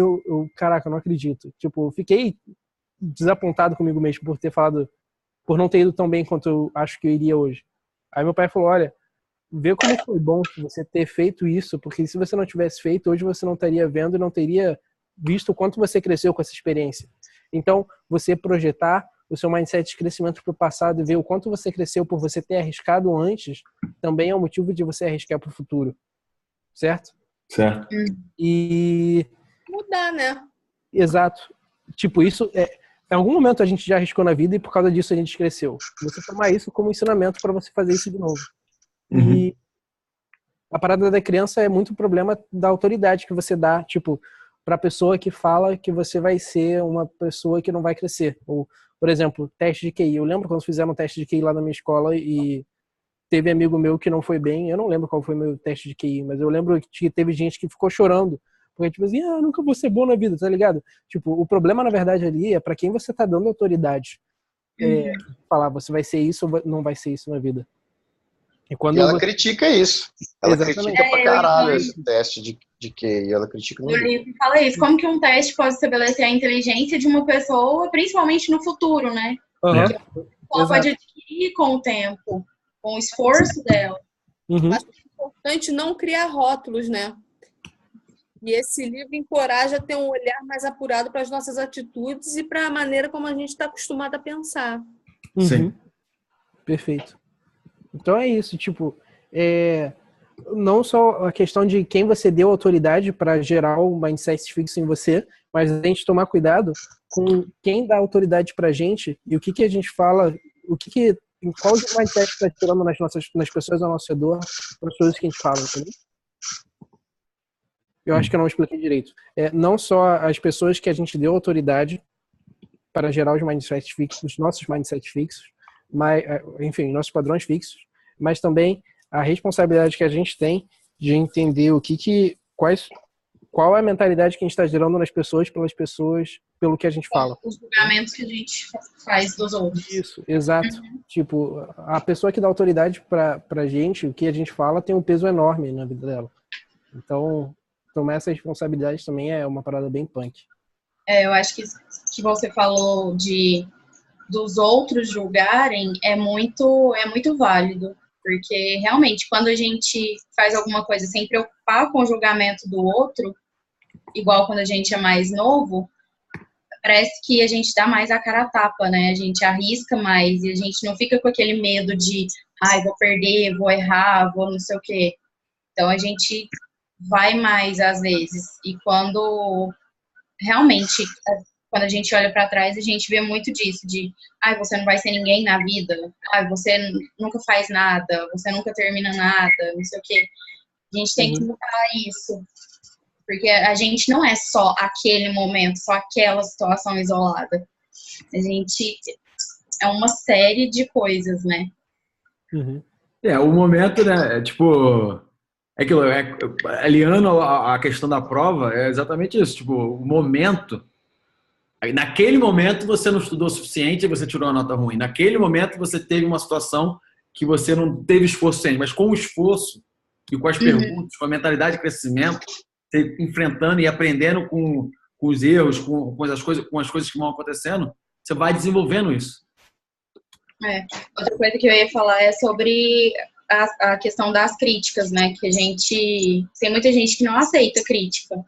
S5: caraca, eu não acredito. Tipo, eu fiquei desapontado comigo mesmo por não ter ido tão bem quanto eu acho que eu iria hoje. Aí meu pai falou, olha, vê como foi bom você ter feito isso, porque se você não tivesse feito, hoje você não estaria vendo e não teria visto o quanto você cresceu com essa experiência. Então, você projetar o seu mindset de crescimento para o passado e ver o quanto você cresceu por você ter arriscado antes, também é um motivo de você arriscar para o futuro. Certo?
S1: Certo.
S5: E...
S2: mudar, né?
S5: Exato. Tipo, isso em algum momento a gente já arriscou na vida e por causa disso a gente cresceu. Você tomar isso como ensinamento para você fazer isso de novo.
S1: Uhum.
S5: E a parada da criança é muito o problema da autoridade que você dá, tipo, para a pessoa que fala que você vai ser uma pessoa que não vai crescer. Ou, por exemplo, teste de QI. Eu lembro quando fizeram um teste de QI lá na minha escola e teve amigo meu que não foi bem. Eu não lembro qual foi o meu teste de QI, mas eu lembro que teve gente que ficou chorando. Porque, tipo assim, eu nunca vou ser bom na vida, tá ligado? Tipo, o problema, na verdade, ali é para quem você tá dando autoridade. Falar, você vai ser isso ou não vai ser isso na vida.
S3: E ela critica isso. Ela
S5: Exatamente.
S3: critica pra caralho esse teste de QI. Ela critica no
S4: livro. Fala isso. Como que um teste pode estabelecer a inteligência de uma pessoa, principalmente no futuro, né?
S5: Uhum.
S4: Ela pode adquirir com o tempo, com o esforço dela.
S5: Uhum.
S2: Acho que é importante não criar rótulos, né? E esse livro encoraja a ter um olhar mais apurado para as nossas atitudes e para a maneira como a gente está acostumado a pensar.
S5: Sim. Perfeito. Então é isso, tipo, não só a questão de quem você deu autoridade para gerar o mindset fixo em você, mas a gente tomar cuidado com quem dá autoridade pra gente e o que a gente fala, qual o mindset está tirando nas pessoas ao nosso redor, nas coisas que a gente fala, entendeu? Eu acho que eu não expliquei direito. Não só as pessoas que a gente deu autoridade para gerar os mindsets fixos, os nossos mindsets fixos, mas, enfim, nossos padrões fixos, mas também a responsabilidade que a gente tem de entender qual é a mentalidade que a gente está gerando nas pessoas, pelas pessoas, pelo que a gente fala.
S4: Os julgamentos que a gente faz dos outros.
S5: Isso, exato. Tipo, a pessoa que dá autoridade pra gente, o que a gente fala, tem um peso enorme na vida dela. Então, tomar essa responsabilidade também é uma parada bem punk.
S4: Eu acho que você falou dos outros julgarem é muito válido. Porque, realmente, quando a gente faz alguma coisa sem preocupar com o julgamento do outro, igual quando a gente é mais novo, parece que a gente dá mais a cara a tapa, né? A gente arrisca mais e a gente não fica com aquele medo de, vou perder, vou errar, vou não sei o quê. Então, a gente vai mais às vezes. E quando a gente olha para trás, a gente vê muito disso, de, você não vai ser ninguém na vida, você nunca faz nada, você nunca termina nada, não sei o quê. A gente tem que mudar isso, porque a gente não é só aquele momento, só aquela situação isolada. A gente é uma série de coisas, né?
S1: O momento, né, aliando a questão da prova, é exatamente isso, tipo, o momento. Naquele momento você não estudou o suficiente e você tirou uma nota ruim. Naquele momento você teve uma situação que você não teve esforço suficiente, mas com o esforço e com as perguntas, com a mentalidade de crescimento, você enfrentando e aprendendo com os erros, com as coisas que vão acontecendo, você vai desenvolvendo isso.
S4: Outra coisa que eu ia falar é sobre a questão das críticas, né? Que tem muita gente que não aceita crítica.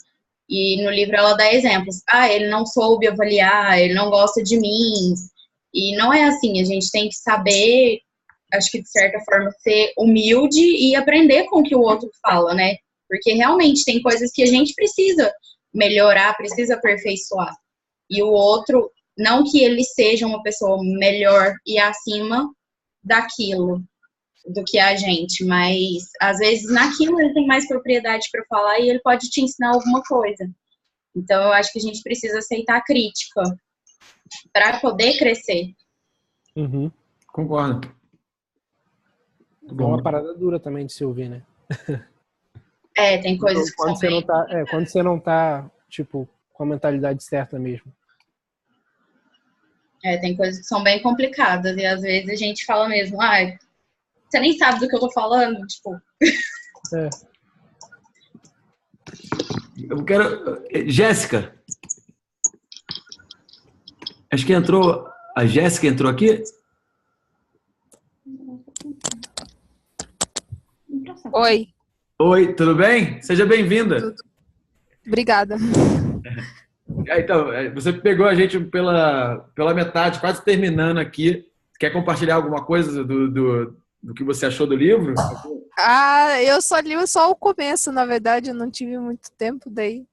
S4: E no livro ela dá exemplos. Ele não soube avaliar, ele não gosta de mim. E não é assim, a gente tem que saber, acho que de certa forma, ser humilde e aprender com o que o outro fala, né? Porque realmente tem coisas que a gente precisa melhorar, precisa aperfeiçoar. E o outro, não que ele seja uma pessoa melhor e acima daquilo, do que a gente, mas às vezes naquilo ele tem mais propriedade para falar e ele pode te ensinar alguma coisa. Então eu acho que a gente precisa aceitar a crítica para poder crescer.
S1: Concordo.
S5: É uma parada dura também de se ouvir, né?
S4: Tem coisas que
S5: quando você não tá, quando você não tá, tipo, com a mentalidade certa mesmo.
S4: Tem coisas que são bem complicadas e às vezes a gente fala mesmo, você nem sabe do que eu tô falando, tipo.
S1: Eu quero... Jéssica. Acho que entrou... A Jéssica entrou aqui?
S6: Oi.
S1: Oi, tudo bem? Seja bem-vinda.
S6: Obrigada.
S1: Então, você pegou a gente pela metade, quase terminando aqui. Quer compartilhar alguma coisa do que você achou do livro?
S6: Eu só li só o começo, na verdade, eu não tive muito tempo daí.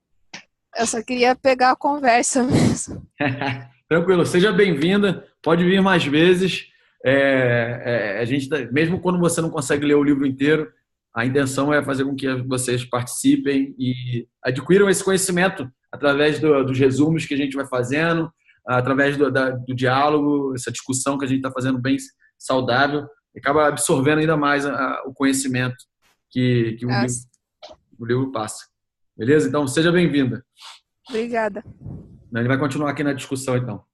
S6: Eu só queria pegar a conversa mesmo.
S1: Tranquilo, seja bem-vinda, pode vir mais vezes. A gente mesmo quando você não consegue ler o livro inteiro, a intenção é fazer com que vocês participem e adquiram esse conhecimento através dos resumos que a gente vai fazendo, através do diálogo, essa discussão que a gente está fazendo bem saudável. Acaba absorvendo ainda mais o conhecimento que o livro passa. Beleza? Então, seja bem-vinda.
S6: Obrigada.
S1: Ele vai continuar aqui na discussão, então.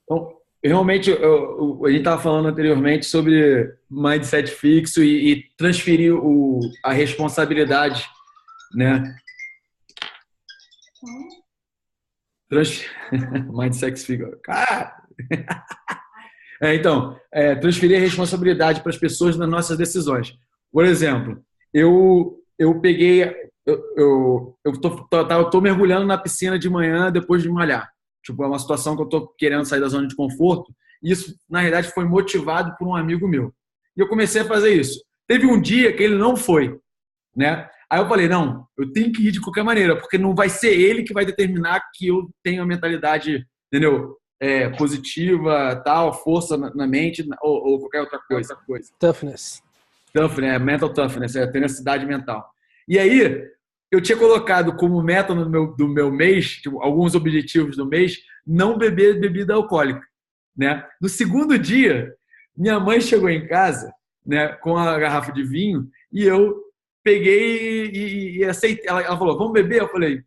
S1: Então, realmente, a gente estava falando anteriormente sobre mindset fixo e transferir a responsabilidade, né? Mindset fixo. Cara! Então, transferir a responsabilidade para as pessoas nas nossas decisões. Por exemplo, eu tô mergulhando na piscina de manhã depois de malhar. Tipo, é uma situação que eu tô querendo sair da zona de conforto. Isso, na realidade, foi motivado por um amigo meu. E eu comecei a fazer isso. Teve um dia que ele não foi, né? Aí eu falei, não, eu tenho que ir de qualquer maneira, porque não vai ser ele que vai determinar que eu tenho a mentalidade, entendeu? Positiva, tal, força na mente ou qualquer outra coisa.
S5: Toughness.
S1: Toughness, mental toughness, tenacidade mental. E aí, eu tinha colocado como meta do meu mês, tipo, alguns objetivos do mês, não beber bebida alcoólica, né? No segundo dia, minha mãe chegou em casa, né, com a garrafa de vinho e eu peguei e aceitei. Ela falou, vamos beber? Eu falei,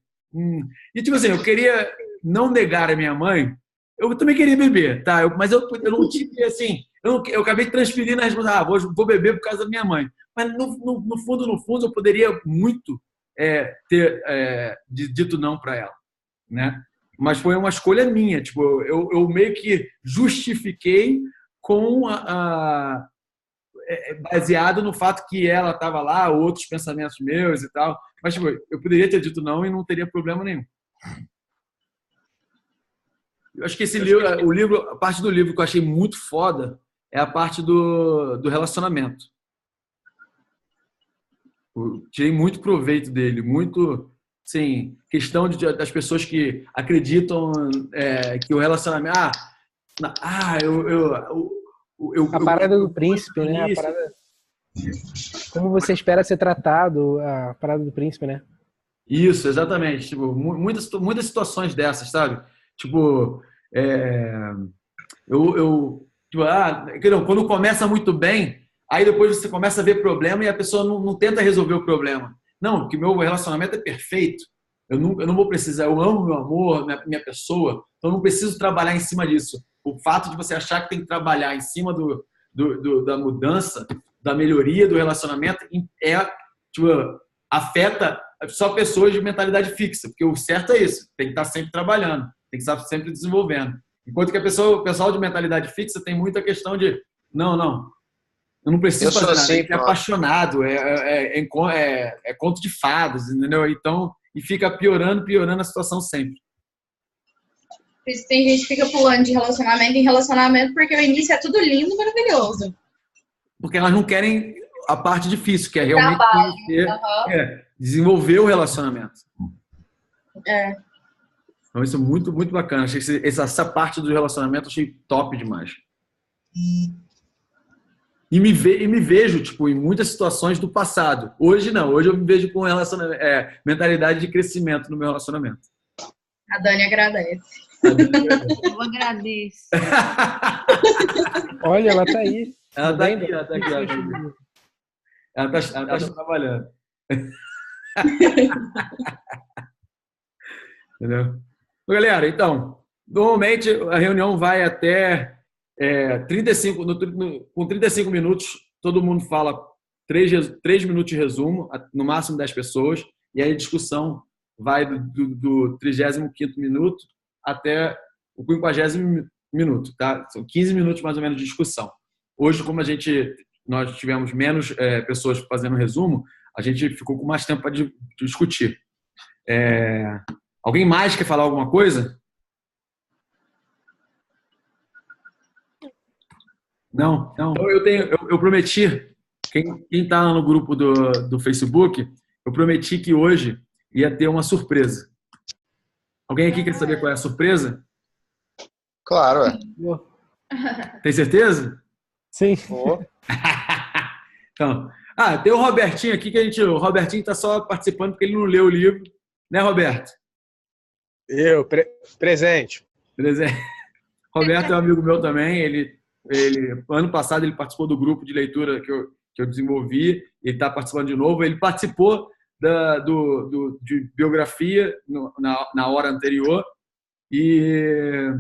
S1: E tipo assim, eu queria não negar a minha mãe, eu também queria beber, tá? Mas eu não tive assim, eu acabei transferindo a responsabilidade, vou beber por causa da minha mãe. Mas no fundo, eu poderia muito ter dito não para ela, né? Mas foi uma escolha minha, tipo, eu meio que justifiquei com baseado no fato que ela estava lá, outros pensamentos meus e tal. Mas tipo, eu poderia ter dito não e não teria problema nenhum. Eu acho que a parte do livro que eu achei muito foda é a parte do relacionamento. Eu tirei muito proveito dele, muito, assim, questão das pessoas que acreditam que o relacionamento...
S5: A parada do príncipe, né? A parada... Como você espera ser tratado, a parada do príncipe, né?
S1: Isso, exatamente. Tipo, muitas situações dessas, sabe? Tipo, quando começa muito bem, aí depois você começa a ver problema e a pessoa não tenta resolver o problema. Não, porque meu relacionamento é perfeito. Eu não vou precisar, eu amo meu amor, minha pessoa, então eu não preciso trabalhar em cima disso. O fato de você achar que tem que trabalhar em cima da mudança, da melhoria do relacionamento, afeta só pessoas de mentalidade fixa, porque o certo é isso, tem que estar sempre trabalhando, tem que estar sempre desenvolvendo. Enquanto que o pessoal de mentalidade fixa tem muita questão de não, eu não preciso fazer nada, assim, é apaixonado, é conto de fadas, entendeu? Então, e fica piorando a situação sempre.
S4: Por isso tem gente que fica pulando de relacionamento em relacionamento, porque o início é tudo lindo e maravilhoso.
S1: Porque elas não querem a parte difícil, que é realmente desenvolver o relacionamento. Então, isso é muito, muito bacana. Achei que essa parte do relacionamento achei top demais. E me vejo, tipo, em muitas situações do passado. Hoje não. Hoje eu me vejo com mentalidade de crescimento no meu relacionamento.
S4: A Dani agradece.
S6: Eu agradeço.
S5: Olha, ela tá aí.
S1: Ela tá aqui. Ela tá trabalhando. Entendeu? Galera, então, normalmente a reunião vai até 35, com 35 minutos, todo mundo fala 3 minutos de resumo, no máximo 10 pessoas, e aí a discussão vai do 35º minuto até o 50º minuto, tá? São 15 minutos mais ou menos de discussão. Hoje, como nós tivemos menos pessoas fazendo resumo, a gente ficou com mais tempo para discutir. Alguém mais quer falar alguma coisa? Não? Então eu prometi, quem está no grupo do Facebook, eu prometi que hoje ia ter uma surpresa. Alguém aqui quer saber qual é a surpresa?
S3: Claro,
S1: Tem certeza?
S5: Sim.
S1: Então, tem o Robertinho aqui, o Robertinho está só participando porque ele não leu o livro. Né, Roberto?
S7: Presente.
S1: Roberto é um amigo meu também. Ele, ano passado, ele participou do grupo de leitura que eu desenvolvi. Ele está participando de novo. Ele participou de biografia na hora anterior e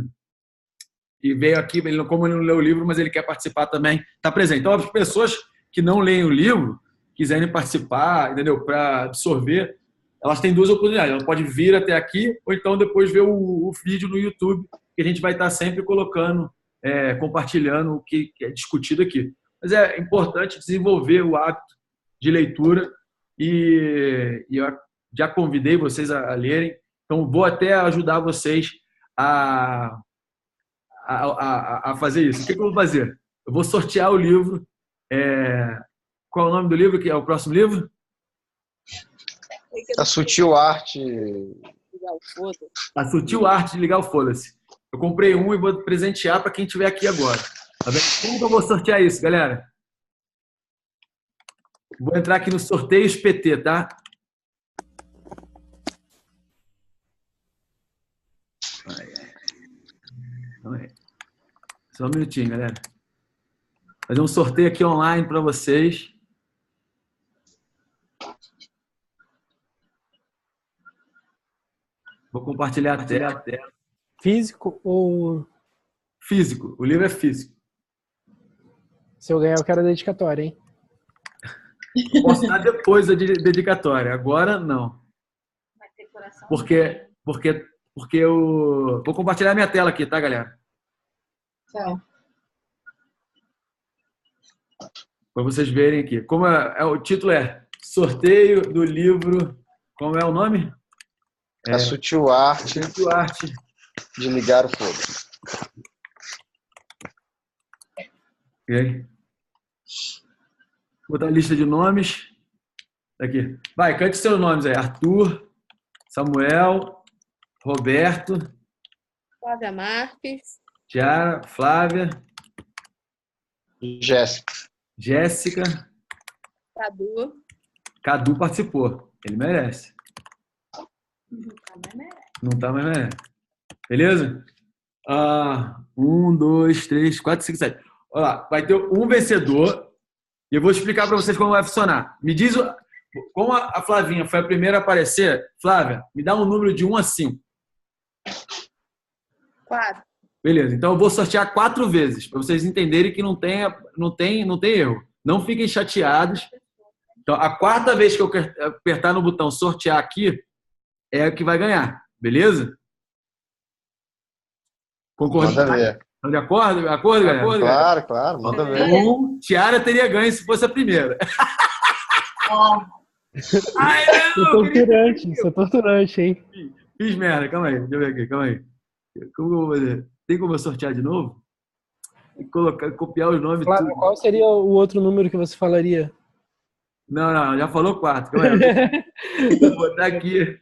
S1: veio aqui, como ele não leu o livro, mas ele quer participar também, está presente. Então, as pessoas que não leem o livro, quiserem participar, entendeu? Para absorver, elas têm 2 oportunidades. Ela pode vir até aqui ou então depois ver o vídeo no YouTube, que a gente vai estar sempre colocando, compartilhando o que é discutido aqui. Mas é importante desenvolver o hábito de leitura e eu já convidei vocês a lerem, então vou até ajudar vocês a fazer isso. O que eu vou fazer? Eu vou sortear o livro Qual é o nome do livro, que é o próximo livro?
S3: A Sutil Arte.
S1: A Sutil Arte de Ligar o Foda-se. Eu comprei um e vou presentear para quem estiver aqui agora. Tá vendo? Como que eu vou sortear isso, galera? Vou entrar aqui no Sorteios PT, tá? Só um minutinho, galera. Fazer um sorteio aqui online para vocês. Vou compartilhar a tela.
S5: Físico ou
S1: Físico. O livro é físico.
S5: se eu ganhar eu quero a dedicatória, hein?
S1: Posso dar depois a dedicatória. Agora, não.
S4: Vai ter coração.
S1: Porque eu... Vou compartilhar minha tela aqui, tá, galera?
S4: Tá.
S1: Para vocês verem aqui. Como o título é Sorteio do livro... Como é o nome?
S3: A Sutil Arte
S1: Sutil Arte
S3: de Ligar o Fogo.
S1: E aí? Vou botar a lista de nomes. Aqui. Vai, cante seus nomes aí. Arthur, Samuel, Roberto,
S2: Flávia Marques.
S1: Tiara, Flávia,
S3: Jéssica.
S1: Jéssica,
S2: Cadu.
S1: Cadu participou. Ele merece. Não tá mais merece. Beleza? 1, 2, 3, 4, 5, 7. Olha lá, vai ter um vencedor e eu vou explicar para vocês como vai funcionar. Me diz, como a Flavinha foi a primeira a aparecer, Flávia, me dá um número de 1 a 5.
S2: 4.
S1: Beleza, então eu vou sortear 4 vezes, para vocês entenderem que não tem erro. Não fiquem chateados. Então, a 4ª vez que eu apertar no botão sortear aqui, é a que vai ganhar. Beleza? Concordam?
S3: Manda ver.
S1: Estão de acordo? Galera?
S3: Claro. Manda ver.
S1: Tiara teria ganho se fosse a primeira. Ai,
S5: Isso é torturante, hein?
S1: Fiz merda, calma aí. Deixa eu ver aqui, calma aí. Como eu vou fazer? Tem como eu sortear de novo? Tem que copiar os nomes.
S5: Flávio,
S1: tudo.
S5: qual seria o outro número que você falaria?
S1: Não, já falou 4. Calma aí. Vou botar aqui.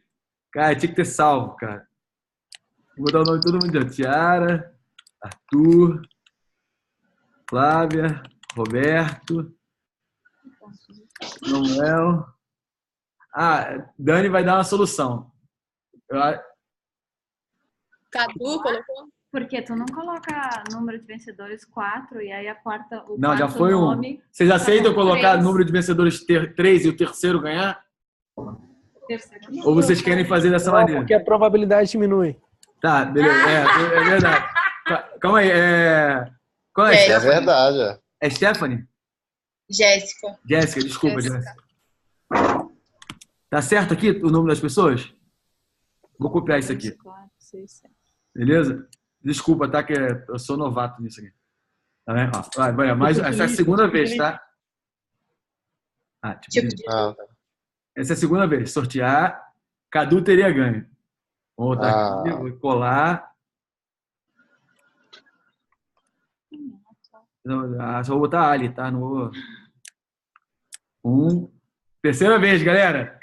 S1: Cara, tinha que ter salvo, cara. Vou botar o nome de todo mundo. Tiara, Arthur, Flávia, Roberto, Samuel. Dani vai dar uma solução.
S2: Cadu colocou?
S7: Porque tu não coloca número de vencedores 4 e aí a quarta.
S1: Não, já foi
S7: nome,
S1: Vocês aceitam colocar
S7: 3.
S1: número de vencedores 3 e o terceiro ganhar? Ou vocês querem fazer dessa maneira?
S5: Porque a probabilidade diminui.
S1: Tá, beleza. É verdade. Calma aí. Qual é?
S3: É verdade.
S1: É Stephanie?
S4: Jéssica.
S1: Jéssica, desculpa, Jéssica. Tá certo aqui o nome das pessoas? Vou copiar isso aqui.
S7: 4, 6, 7.
S1: Beleza? Desculpa, tá? Que eu sou novato nisso aqui. Tá vendo? Ó, vai, mas essa é a segunda vez, tá? Essa é a segunda vez. Sortear. Cadu teria ganho. Vou botar aqui, vou colar. Só vou botar Ali, tá? Não vou... Terceira vez, galera.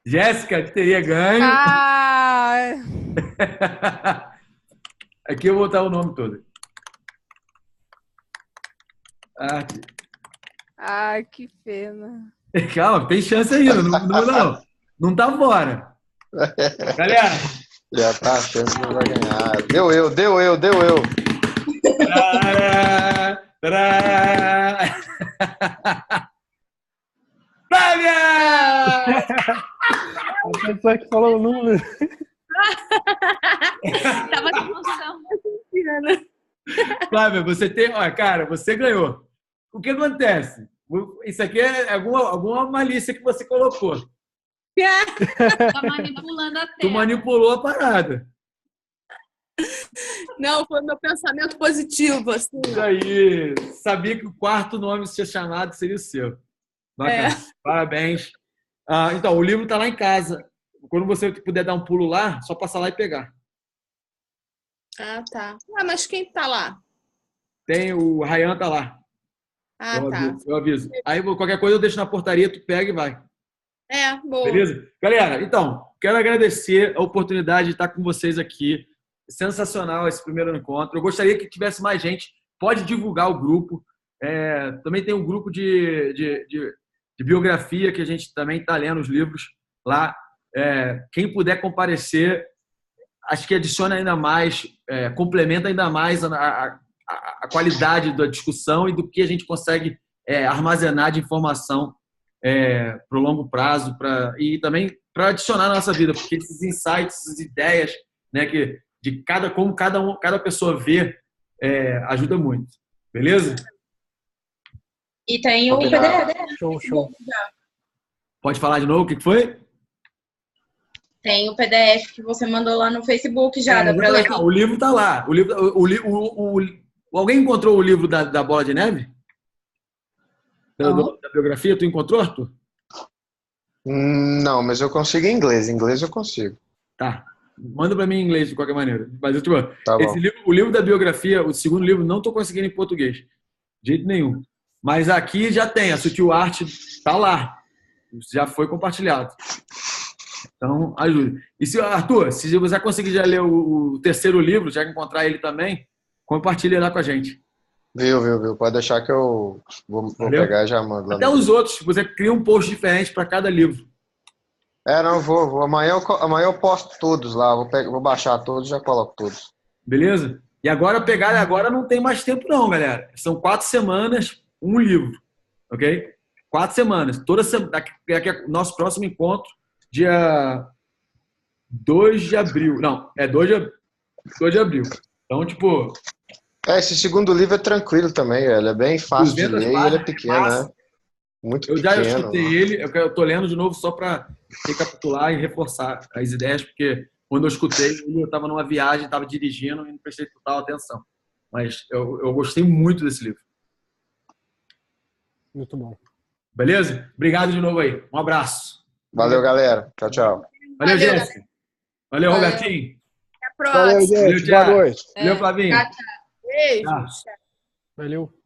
S1: Jéssica teria ganho. Aqui eu vou botar o nome todo.
S6: Ai, que pena.
S1: Calma, tem chance ainda. Não tá fora. Galera.
S3: Já tá achando que não vai ganhar. Deu eu.
S1: Flávia!
S5: A pessoa que falou o número.
S7: Tava de emoção.
S1: Flávia, você tem... Olha, cara, você ganhou. O que acontece? Isso aqui é alguma malícia que você colocou.
S7: Tá manipulando a tela.
S1: Tu manipulou a parada.
S2: Não, foi meu pensamento positivo, assim.
S1: Isso aí. Sabia que o 4º nome ser chamado seria o seu. Bacana. Parabéns. Então, o livro está lá em casa. Quando você puder dar um pulo lá, só passar lá e pegar.
S2: Ah, tá. Mas quem tá lá?
S1: Tem o Ryan tá lá.
S2: Ah, tá.
S1: Eu aviso. Aí qualquer coisa eu deixo na portaria, tu pega e vai.
S2: Boa.
S1: Beleza? Galera, então, quero agradecer a oportunidade de estar com vocês aqui. Sensacional esse primeiro encontro. Eu gostaria que tivesse mais gente. Pode divulgar o grupo. Também tem um grupo de biografia que a gente também está lendo os livros lá. Quem puder comparecer, acho que adiciona ainda mais, complementa ainda mais a qualidade da discussão e do que a gente consegue armazenar de informação para o longo prazo e também para adicionar na nossa vida, porque esses insights, essas ideias, né, como cada pessoa vê, ajuda muito. Beleza?
S4: E tem o PDF.
S5: Show.
S1: Pode falar de novo o que foi?
S4: Tem o PDF que você mandou lá no Facebook já, dá pra ler.
S1: O livro tá lá. Alguém encontrou o livro da Bola de Neve? Da biografia? Tu encontrou, Arthur?
S3: Não, mas eu consigo em inglês. Em inglês eu consigo.
S1: Tá. Manda pra mim em inglês, de qualquer maneira. Mas
S3: Tá bom.
S1: o livro da biografia, o segundo livro, não tô conseguindo em português. De jeito nenhum. Mas aqui já tem. A Sutil Arte tá lá. Já foi compartilhado. Então, ajude. E Arthur, se você conseguir já ler o terceiro livro, já encontrar ele também, compartilha lá com a gente.
S3: Viu. Pode deixar que eu vou pegar e já mando lá.
S1: Até os outros, você cria um post diferente para cada livro.
S3: Não, vou. Amanhã eu posto todos lá. Vou baixar todos e já coloco todos. Beleza?
S1: E agora não tem mais tempo não, galera. São 4 semanas, um livro. Ok? 4 semanas. Toda semana, nosso próximo encontro, dia 2 de abril. Não, 2 de abril. Então, tipo...
S3: Esse segundo livro é tranquilo também, ele é bem fácil de ler e ele é pequeno,
S1: massa.
S3: né? Muito
S1: eu
S3: pequeno.
S1: Eu já escutei ele, eu tô lendo de novo só para recapitular e reforçar as ideias, porque quando eu escutei, eu estava numa viagem, estava dirigindo e não prestei total atenção. Mas eu gostei muito desse livro.
S5: Muito bom.
S1: Beleza? Obrigado de novo aí. Um abraço.
S3: Valeu, galera. Tchau.
S1: Valeu, Jéssica. Valeu, Robertinho.
S2: Até a próxima.
S5: Valeu, gente. Boa noite.
S1: Valeu, Flavinho.
S2: Tchau. Beijo.
S1: Tchau.
S5: Valeu.